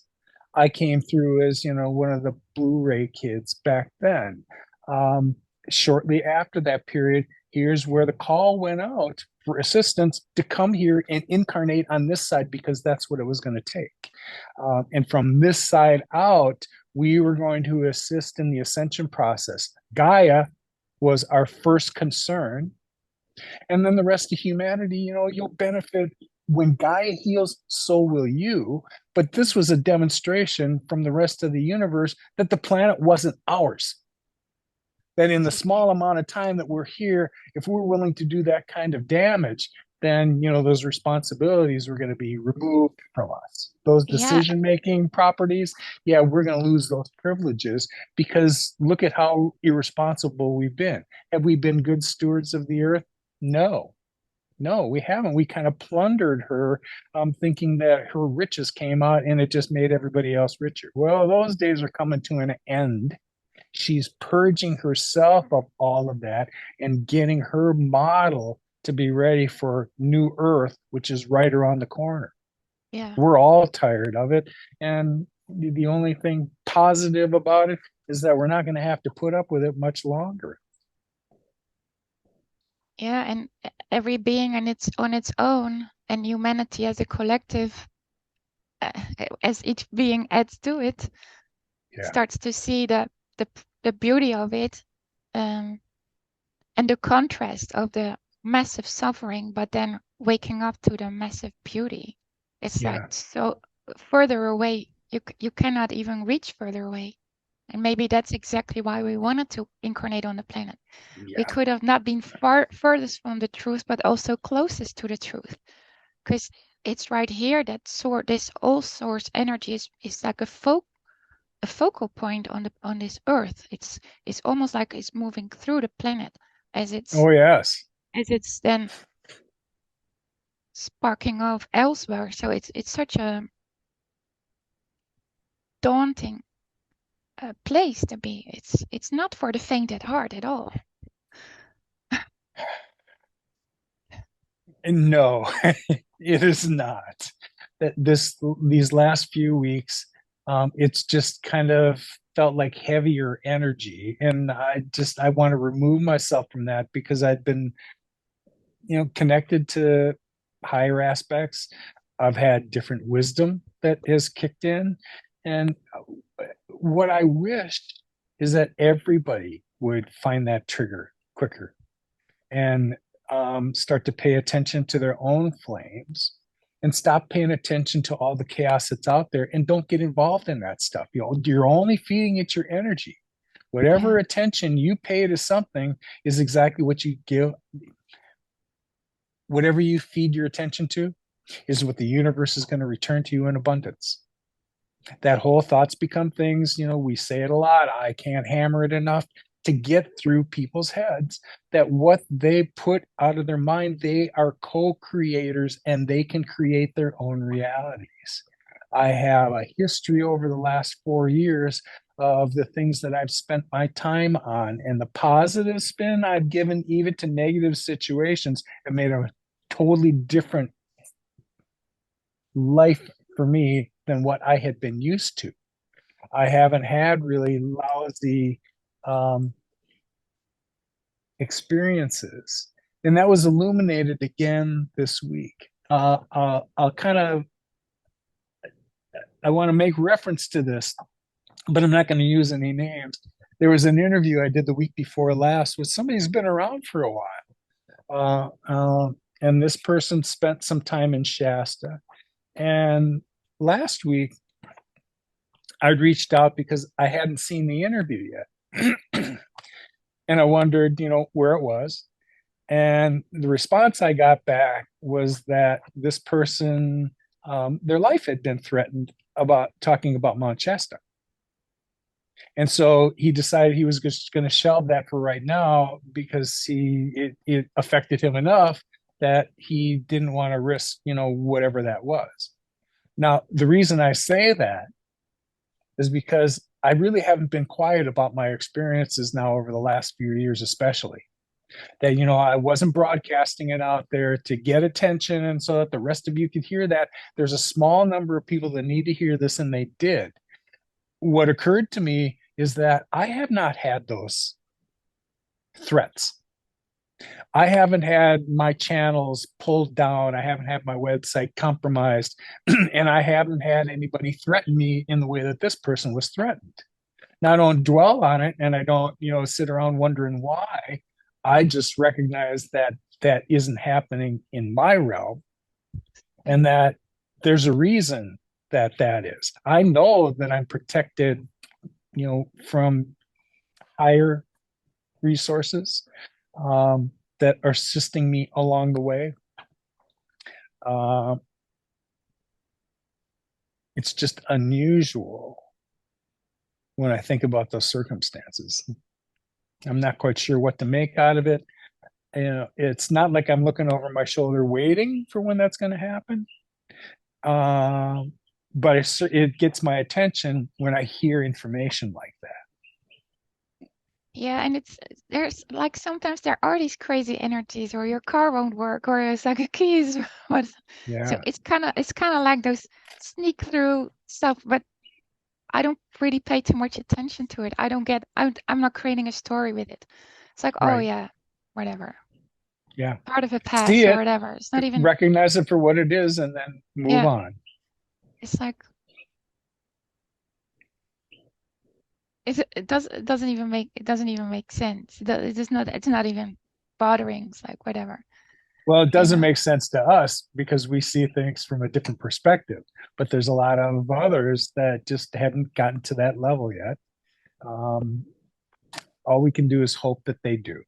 [SPEAKER 1] I came through as, one of the Blu-ray kids back then. Um, Shortly after that period, here's where the call went out for assistance to come here and incarnate on this side because that's what it was going to take. And from this side out, we were going to assist in the ascension process. Gaia was our first concern, and then the rest of humanity, you'll benefit. When Gaia heals, so will you. But this was a demonstration from the rest of the universe that the planet wasn't ours. That in the
[SPEAKER 2] Exactly.
[SPEAKER 1] small amount of time that we're here, if we're willing to do that kind of damage, then those responsibilities are going to be removed from us. Those
[SPEAKER 2] Yeah.
[SPEAKER 1] decision-making properties, yeah, we're going to lose those privileges because look at how irresponsible we've been. Have we been good stewards of the earth? No. No, we haven't. We kind of plundered her, thinking that her riches came out and it just made everybody else richer. Well, those days are coming to an end. She's purging herself of all of that and getting her model to be ready for new earth, which is right around the corner.
[SPEAKER 2] Yeah.
[SPEAKER 1] We're all tired of it. And the only thing positive about it is that we're not going to have to put up with it much longer.
[SPEAKER 2] Yeah. And every being and it's on its own, and humanity as a collective, uh, as each being adds to it,
[SPEAKER 1] Yeah.
[SPEAKER 2] starts to see the the beauty of it, and the contrast of the massive suffering, but then waking up to the massive beauty. It's like
[SPEAKER 1] Yeah.
[SPEAKER 2] so further away. You cannot even reach further away. And maybe that's exactly why we wanted to incarnate on the planet. We
[SPEAKER 1] Yeah.
[SPEAKER 2] could have not been furthest from the truth, but also closest to the truth. Because it's right here that this all source energy is like a focal point on this earth. It's almost like it's moving through the planet as
[SPEAKER 1] Oh, yes.
[SPEAKER 2] it's then sparking off elsewhere. So it's such a daunting place to be. It's not for the faint at heart at all.
[SPEAKER 1] No, it is not. That these last few weeks, it's just kind of felt like heavier energy, and I want to remove myself from that because I've been, connected to higher aspects. I've had different wisdom that has kicked in, and what I wish is that everybody would find that trigger quicker and start to pay attention to their own flames and stop paying attention to all the chaos that's out there and don't get involved in that stuff. You're only feeding it your energy. Whatever
[SPEAKER 2] Yeah,
[SPEAKER 1] attention you pay to something is exactly what you give. Whatever you feed your attention to is what the universe is going to return to you in abundance. That whole thoughts become things, we say it a lot. I can't hammer it enough to get through people's heads that what they put out of their mind, they are co-creators and they can create their own realities. I have a history over the last 4 years of the things that I've spent my time on, and the positive spin I've given even to negative situations have made a totally different life for me than what I had been used to. I haven't had really lousy um, experiences. And that was illuminated again this week. I'll kind of, I want to make reference to this, but I'm not going to use any names. There was an interview I did the week before last with somebody who's been around for a while. And this person spent some time in Shasta. And last week, I'd reached out because I hadn't seen the interview yet. And I wondered, where it was. And the response I got back was that this person, their life had been threatened about talking about Mount Shasta. And so he decided he was just going to shelve that for right now because it affected him enough that he didn't want to risk, whatever that was. Now, the reason I say that is because I really haven't been quiet about my experiences now over the last few years, especially that, I wasn't broadcasting it out there to get attention and so that the rest of you could hear that. There's a small number of people that need to hear this, and they did. What occurred to me is that I have not had those threats. I haven't had my channels pulled down. I haven't had my website compromised. And I haven't had anybody threaten me in the way that this person was threatened. Now, I don't dwell on it and I don't, sit around wondering why. I just recognize that that isn't happening in my realm and that there's a reason that that is. I know that I'm protected, from higher resources that are assisting me along the way. Uh, it's just unusual when I think about those circumstances. I'm not quite sure what to make out of it. It's not like I'm looking over my shoulder waiting for when that's going to happen. Um, but it gets my attention when I hear information like that.
[SPEAKER 2] yeah, and there's like sometimes there are these crazy energies, or your car won't work, or it's like a keys. What? So
[SPEAKER 1] Yeah,
[SPEAKER 2] it's kind of like those sneak through stuff, but I don't really pay too much attention to it. I don't get. I'm not creating a story with it. It's like, oh
[SPEAKER 1] right.
[SPEAKER 2] yeah, whatever,
[SPEAKER 1] Yeah.
[SPEAKER 2] part of the
[SPEAKER 1] See
[SPEAKER 2] past or
[SPEAKER 1] it,
[SPEAKER 2] whatever. It's not even.
[SPEAKER 1] recognize it for what it is, and then move
[SPEAKER 2] Yeah,
[SPEAKER 1] on.
[SPEAKER 2] it's like it doesn't even make sense. It's not even bothering. It's like whatever,
[SPEAKER 1] Well, it
[SPEAKER 2] you
[SPEAKER 1] doesn't
[SPEAKER 2] know.
[SPEAKER 1] make sense to us because we see things from a different perspective. But there's a lot of others that just haven't gotten to that level yet. Um, all we can do is hope that they do.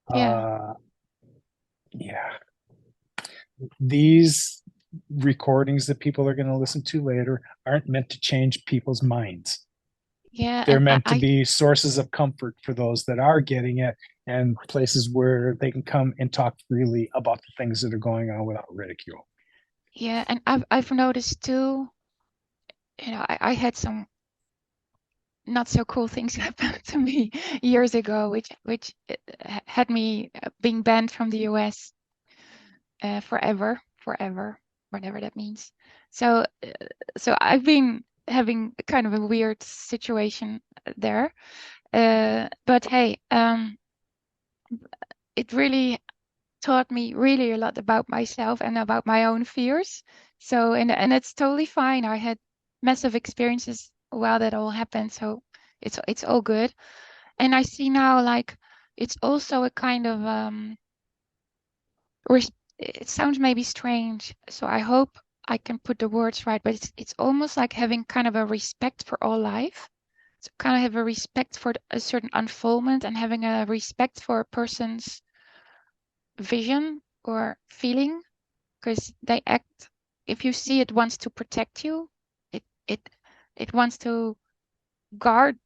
[SPEAKER 2] Yeah.
[SPEAKER 1] Uh, yeah, these recordings that people are going to listen to later aren't meant to change people's minds.
[SPEAKER 2] Yeah,
[SPEAKER 1] They're
[SPEAKER 2] and
[SPEAKER 1] meant to be sources of comfort for those that are getting it and places where they can come and talk freely about the things that are going on without ridicule.
[SPEAKER 2] yeah, and I've noticed too, I had some not so cool things happen to me years ago, which had me being banned from the US forever, whatever that means. So, so I've been having kind of a weird situation there. But hey, it really taught me really a lot about myself and about my own fears. So, and it's totally fine. I had massive experiences while that all happened, so it's all good. And I see now like it's also a kind of it sounds maybe strange, so I hope I can put the words right, but it's almost like having kind of a respect for all life. So kind of have a respect for a certain unfoldment and having a respect for a person's vision or feeling because they act if you see it wants to protect you, it it it wants to guard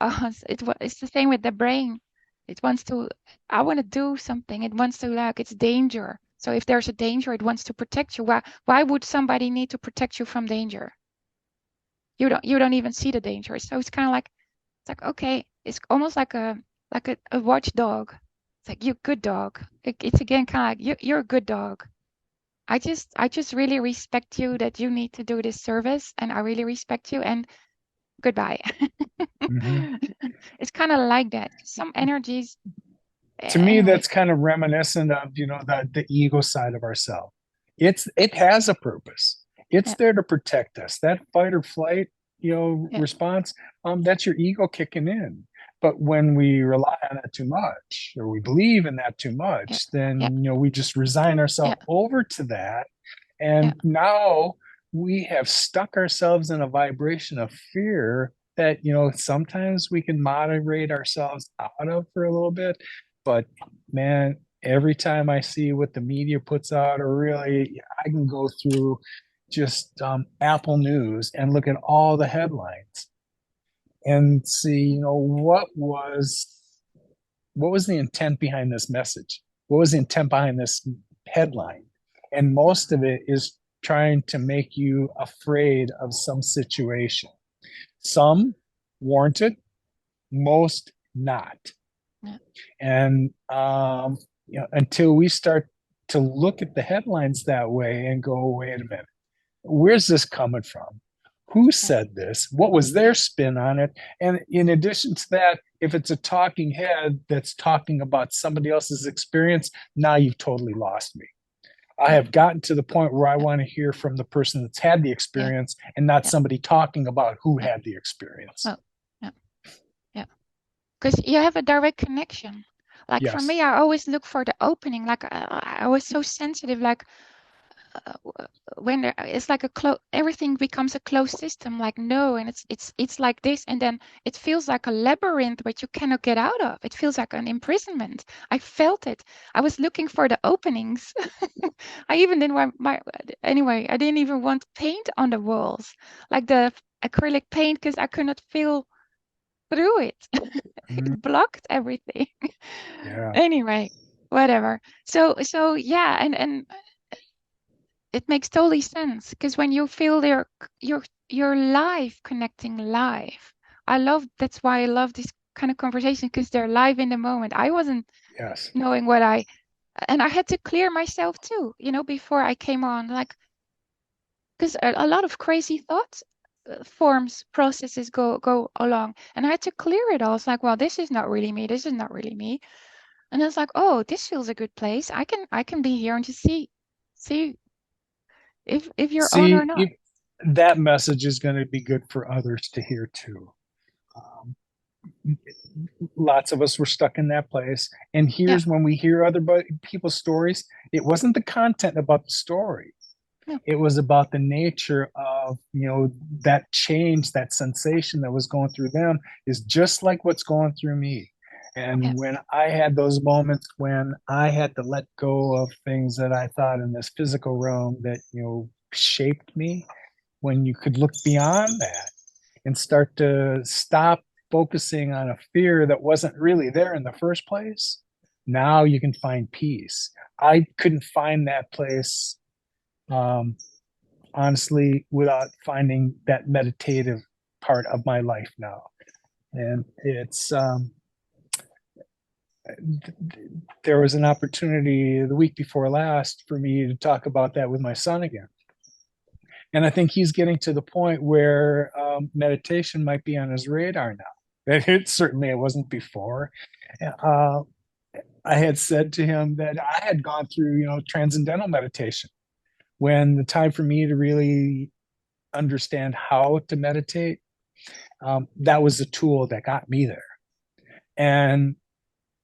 [SPEAKER 2] us. It's the same with the brain. It wants to I want to do something. It wants to like it's danger. So if there's a danger, it wants to protect you. Why would somebody need to protect you from danger? You don't even see the danger. So it's kind of like it's like okay, it's almost like a watchdog. It's like you're a good dog. It's again kind of like you're a good dog. I just really respect you that you need to do this service and I really respect you and goodbye.
[SPEAKER 1] Mm-hmm.
[SPEAKER 2] It's kind of like that. Some energies,
[SPEAKER 1] To me,
[SPEAKER 2] anyway.
[SPEAKER 1] that's kind of reminiscent of the ego side of ourselves. It has a purpose. It's
[SPEAKER 2] Yeah,
[SPEAKER 1] there to protect us. That fight or flight
[SPEAKER 2] yeah,
[SPEAKER 1] response, that's your ego kicking in. But when we rely on it too much or we believe in that too
[SPEAKER 2] yeah,
[SPEAKER 1] much,
[SPEAKER 2] yeah,
[SPEAKER 1] then we just resign
[SPEAKER 2] yeah,
[SPEAKER 1] ourselves over to that.
[SPEAKER 2] yeah,
[SPEAKER 1] And now we have stuck ourselves in a vibration of fear that sometimes we can moderate ourselves out of for a little bit. But man, every time I see what the media puts out, or really, I can go through just Apple News and look at all the headlines and see, what was the intent behind this message? What was the intent behind this headline? And most of it is trying to make you afraid of some situation. Some warranted, most not.
[SPEAKER 2] yeah,
[SPEAKER 1] And until we start to look at the headlines that way and go, wait a minute, where's this coming from? Who
[SPEAKER 2] yeah,
[SPEAKER 1] said this? What was their spin on it? And in addition to that, if it's a talking head that's talking about somebody else's experience, now you've totally lost me. I
[SPEAKER 2] yeah,
[SPEAKER 1] have gotten to the point where I
[SPEAKER 2] yeah,
[SPEAKER 1] want to hear from the person that's had the
[SPEAKER 2] yeah,
[SPEAKER 1] experience and not
[SPEAKER 2] yeah,
[SPEAKER 1] somebody talking about who
[SPEAKER 2] yeah.
[SPEAKER 1] had the experience.
[SPEAKER 2] Oh, yeah, yeah. Because you have a direct connection. Like for
[SPEAKER 1] Yes.
[SPEAKER 2] me, I always look for the opening. Like I was so sensitive. Like uh, when it's like a close everything becomes a closed system like no and it's like this and then it feels like a labyrinth which you cannot get out of. It feels like an imprisonment. I felt it. I was looking for the openings. I even didn't want anyway, I didn't even want paint on the walls like the acrylic paint because I could not feel through it.
[SPEAKER 1] Mhm.
[SPEAKER 2] It blocked everything.
[SPEAKER 1] Yeah.
[SPEAKER 2] Anyway, whatever. So yeah, and it makes totally sense because when you feel your live connecting live. I love that's why I love this kind of conversation because they're live in the moment. I wasn't
[SPEAKER 1] Yes.
[SPEAKER 2] knowing and I had to clear myself too, before I came on, like because a lot of crazy thoughts forms processes go along and I had to clear it all. It's like, well, this is not really me. This is not really me. And it's like, oh, this feels a good place. I can be here and just see if you're on or
[SPEAKER 1] See,
[SPEAKER 2] not.
[SPEAKER 1] that message is going to be good for others to hear too. Um, Lots of us were stuck in that place. And
[SPEAKER 2] Yeah.
[SPEAKER 1] here's when we hear other people's stories, it wasn't the content about the story.
[SPEAKER 2] No.
[SPEAKER 1] It was about the nature of, that change, that sensation that was going through them is just like what's going through me.
[SPEAKER 2] Yeah.
[SPEAKER 1] And when I had those moments when I had to let go of things that I thought in this physical realm that, shaped me, when you could look beyond that and start to stop focusing on a fear that wasn't really there in the first place, now you can find peace. I couldn't find that place, um, honestly, without finding that meditative part of my life now. And there was an opportunity the week before last for me to talk about that with my son again. And I think he's getting to the point where meditation might be on his radar now. It wasn't before. Uh, I had said to him that I had gone through, transcendental meditation when the time for me to really understand how to meditate, that was the tool that got me there. And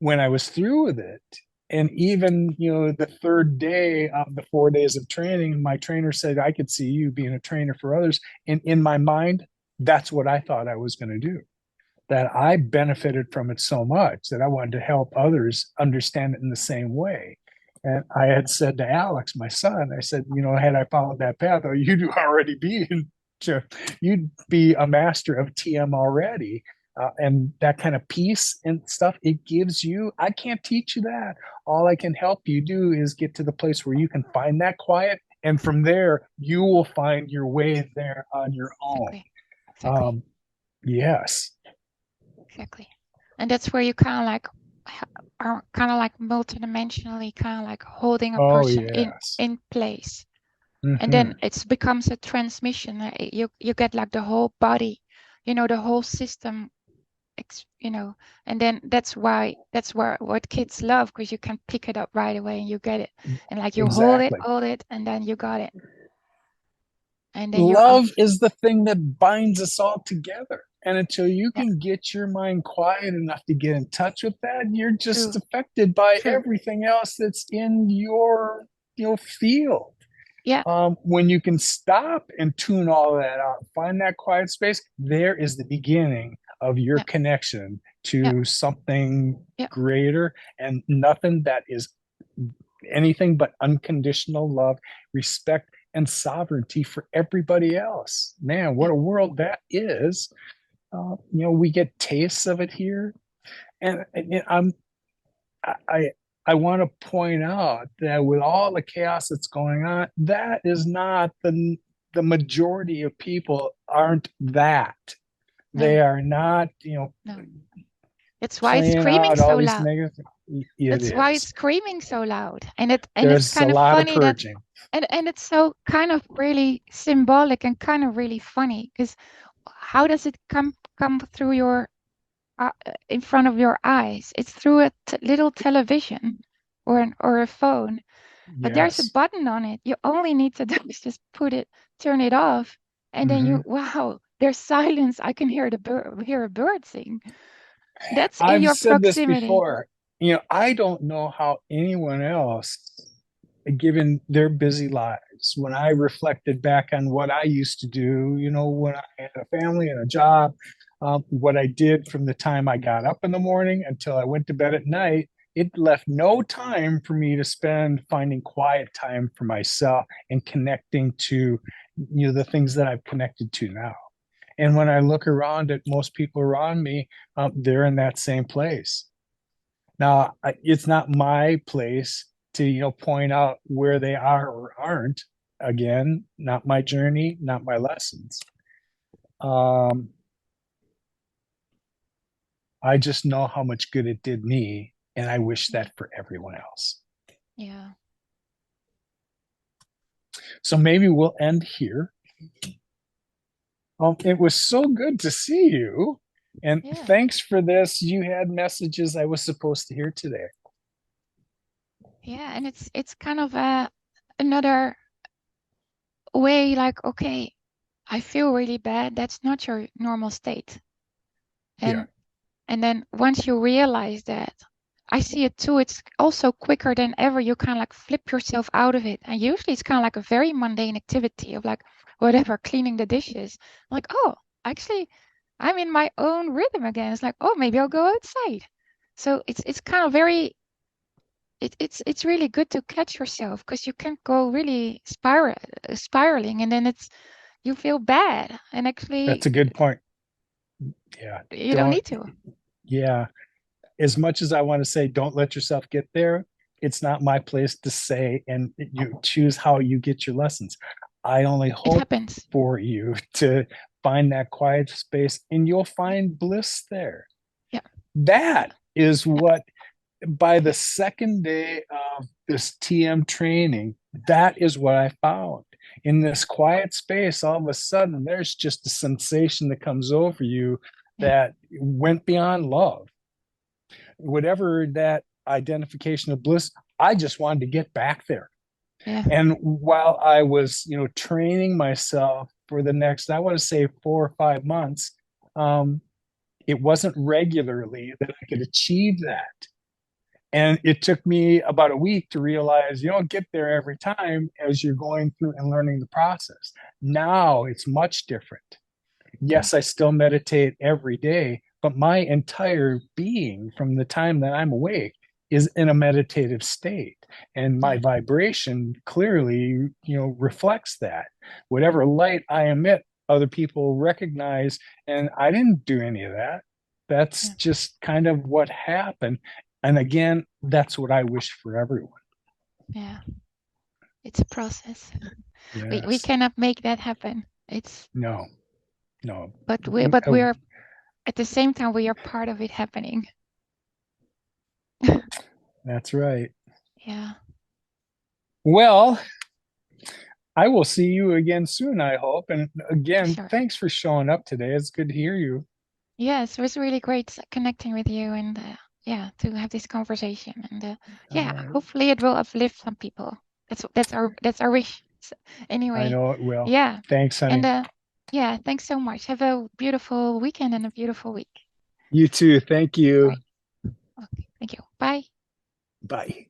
[SPEAKER 1] when I was through with it, and even the third day of the 4 days of training, my trainer said I could see you being a trainer for others. And in my mind, that's what I thought I was going to do. That I benefited from it so much that I wanted to help others understand it in the same way. And I had said to Alex, my son, I said, had I followed that path, or you'd already be you'd be a master of TM already. And that kind of peace and stuff it gives you, I can't teach you that. All I can help you do is get to the place where you can find that quiet. And from there, you will find your way there on your own.
[SPEAKER 2] Exactly. Exactly.
[SPEAKER 1] Um, yes.
[SPEAKER 2] Exactly. And that's where you kind of like are kind of like multidimensionally kind of like holding a
[SPEAKER 1] Oh,
[SPEAKER 2] person
[SPEAKER 1] yes.
[SPEAKER 2] in place. And then
[SPEAKER 1] Hmm.
[SPEAKER 2] it becomes a transmission. You get like the whole body, the whole system, and then that's where what kids love, because you can pick it up right away and you get it. And like you
[SPEAKER 1] Exactly.
[SPEAKER 2] hold it, and then you got it. And then you're
[SPEAKER 1] Love
[SPEAKER 2] off.
[SPEAKER 1] is the thing that binds us all together. And until you
[SPEAKER 2] Yeah,
[SPEAKER 1] can get your mind quiet enough to get in touch with that, you're just
[SPEAKER 2] true,
[SPEAKER 1] affected by
[SPEAKER 2] true.
[SPEAKER 1] everything else that's in your field.
[SPEAKER 2] Yeah,
[SPEAKER 1] When you can stop and tune all of that out, find that quiet space, there is the beginning of your
[SPEAKER 2] yeah,
[SPEAKER 1] connection
[SPEAKER 2] yeah,
[SPEAKER 1] to something
[SPEAKER 2] yeah,
[SPEAKER 1] greater, and nothing that is anything but unconditional love, respect, and sovereignty for everybody else. Man,
[SPEAKER 2] yeah,
[SPEAKER 1] what a world that is. We get tastes of it here. And I I want to point out that with all the chaos that's going on, that is not the majority of people aren't that. They
[SPEAKER 2] no,
[SPEAKER 1] are not,
[SPEAKER 2] no. That's why it's
[SPEAKER 1] playing
[SPEAKER 2] screaming
[SPEAKER 1] out all
[SPEAKER 2] so
[SPEAKER 1] these
[SPEAKER 2] loud.
[SPEAKER 1] negative. It
[SPEAKER 2] That's why it's
[SPEAKER 1] is.
[SPEAKER 2] screaming so loud. And it's
[SPEAKER 1] There's a
[SPEAKER 2] kind of
[SPEAKER 1] lot of
[SPEAKER 2] funny that
[SPEAKER 1] purging.
[SPEAKER 2] and it's so kind of really symbolic and kind of really funny, because how does it come through your in front of your eyes? It's through a little television or a phone, but there's a
[SPEAKER 1] Yes.
[SPEAKER 2] button on it. You only need to do is just turn it off, and then
[SPEAKER 1] Hmm.
[SPEAKER 2] wow, there's silence. I can hear a bird sing. That's in
[SPEAKER 1] I've
[SPEAKER 2] your
[SPEAKER 1] said this
[SPEAKER 2] proximity.
[SPEAKER 1] before. I don't know how anyone else, given their busy lives, when I reflected back on what I used to do, when I had a family and a job, what I did from the time I got up in the morning until I went to bed at night, it left no time for me to spend finding quiet time for myself and connecting to, the things that I've connected to now. And when I look around at most people around me, they're in that same place. Now, it's not my place to, point out where they are or aren't. Again, not my journey, not my lessons. Um, I just know how much good it did me, and I wish
[SPEAKER 2] Yeah.
[SPEAKER 1] that for everyone else.
[SPEAKER 2] Yeah.
[SPEAKER 1] So maybe we'll end here. It was so good to see you. And
[SPEAKER 2] Yeah.
[SPEAKER 1] thanks for this. You had messages I was supposed to hear today.
[SPEAKER 2] Yeah. And it's kind of another way, like, okay, I feel really bad. That's not your normal state.
[SPEAKER 1] Yeah.
[SPEAKER 2] And then once you realize that, I see it too, it's also quicker than ever. You kind of like flip yourself out of it. And usually it's kind of like a very mundane activity of like whatever, cleaning the dishes. Like, oh, actually, I'm in my own rhythm again. It's like, oh, maybe I'll go outside. So it's kind of very it's really good to catch yourself because you can go really spiraling and then it's you feel bad and
[SPEAKER 1] That's
[SPEAKER 2] actually
[SPEAKER 1] a good point. Yeah.
[SPEAKER 2] you don't
[SPEAKER 1] Don't,
[SPEAKER 2] need to.
[SPEAKER 1] yeah. As much as I want to say, don't let yourself get there, it's not my place to say, and you choose how you get your lessons. I only
[SPEAKER 2] It
[SPEAKER 1] hope
[SPEAKER 2] happens.
[SPEAKER 1] for you to find that quiet space and you'll find bliss there.
[SPEAKER 2] Yeah.
[SPEAKER 1] That is
[SPEAKER 2] Yeah.
[SPEAKER 1] what, by the second day of this TM training, that is what I found. In this quiet space, all of a sudden, there's just a sensation that comes over you
[SPEAKER 2] Yeah.
[SPEAKER 1] that went beyond love. Whatever that identification of bliss, I just wanted to get back there.
[SPEAKER 2] Yeah.
[SPEAKER 1] And while I was, training myself for the next, I want to say 4 or 5 months, it wasn't regularly that I could achieve that. And it took me about a week to realize you don't get there every time as you're going through and learning the process. Now it's much different.
[SPEAKER 2] Yeah.
[SPEAKER 1] Yes, I still meditate every day, but my entire being from the time that I'm awake is in a meditative state. And my
[SPEAKER 2] Yeah.
[SPEAKER 1] vibration clearly, reflects that. Whatever light I emit, other people recognize. And I didn't do any of that. That's
[SPEAKER 2] Yeah.
[SPEAKER 1] just kind of what happened. And again, that's what I wish for everyone.
[SPEAKER 2] Yeah. It's a process. We
[SPEAKER 1] Yes.
[SPEAKER 2] cannot make that happen. It's
[SPEAKER 1] No, no.
[SPEAKER 2] but we're at the same time we are part of it happening.
[SPEAKER 1] That's right.
[SPEAKER 2] Yeah.
[SPEAKER 1] Well, I will see you again soon, I hope. And again,
[SPEAKER 2] Sure.
[SPEAKER 1] thanks for showing up today. It's good to hear you.
[SPEAKER 2] Yes, it was really great connecting with you and yeah, to have this conversation and
[SPEAKER 1] All
[SPEAKER 2] yeah,
[SPEAKER 1] right.
[SPEAKER 2] hopefully it will uplift some people. That's our wish. So,
[SPEAKER 1] I
[SPEAKER 2] anyway,
[SPEAKER 1] know it will.
[SPEAKER 2] yeah,
[SPEAKER 1] Thanks,
[SPEAKER 2] and
[SPEAKER 1] honey.
[SPEAKER 2] yeah, thanks so much. Have a beautiful weekend and a beautiful week.
[SPEAKER 1] You too. Thank
[SPEAKER 2] All
[SPEAKER 1] you.
[SPEAKER 2] right. Okay, thank you. Bye.
[SPEAKER 1] Bye.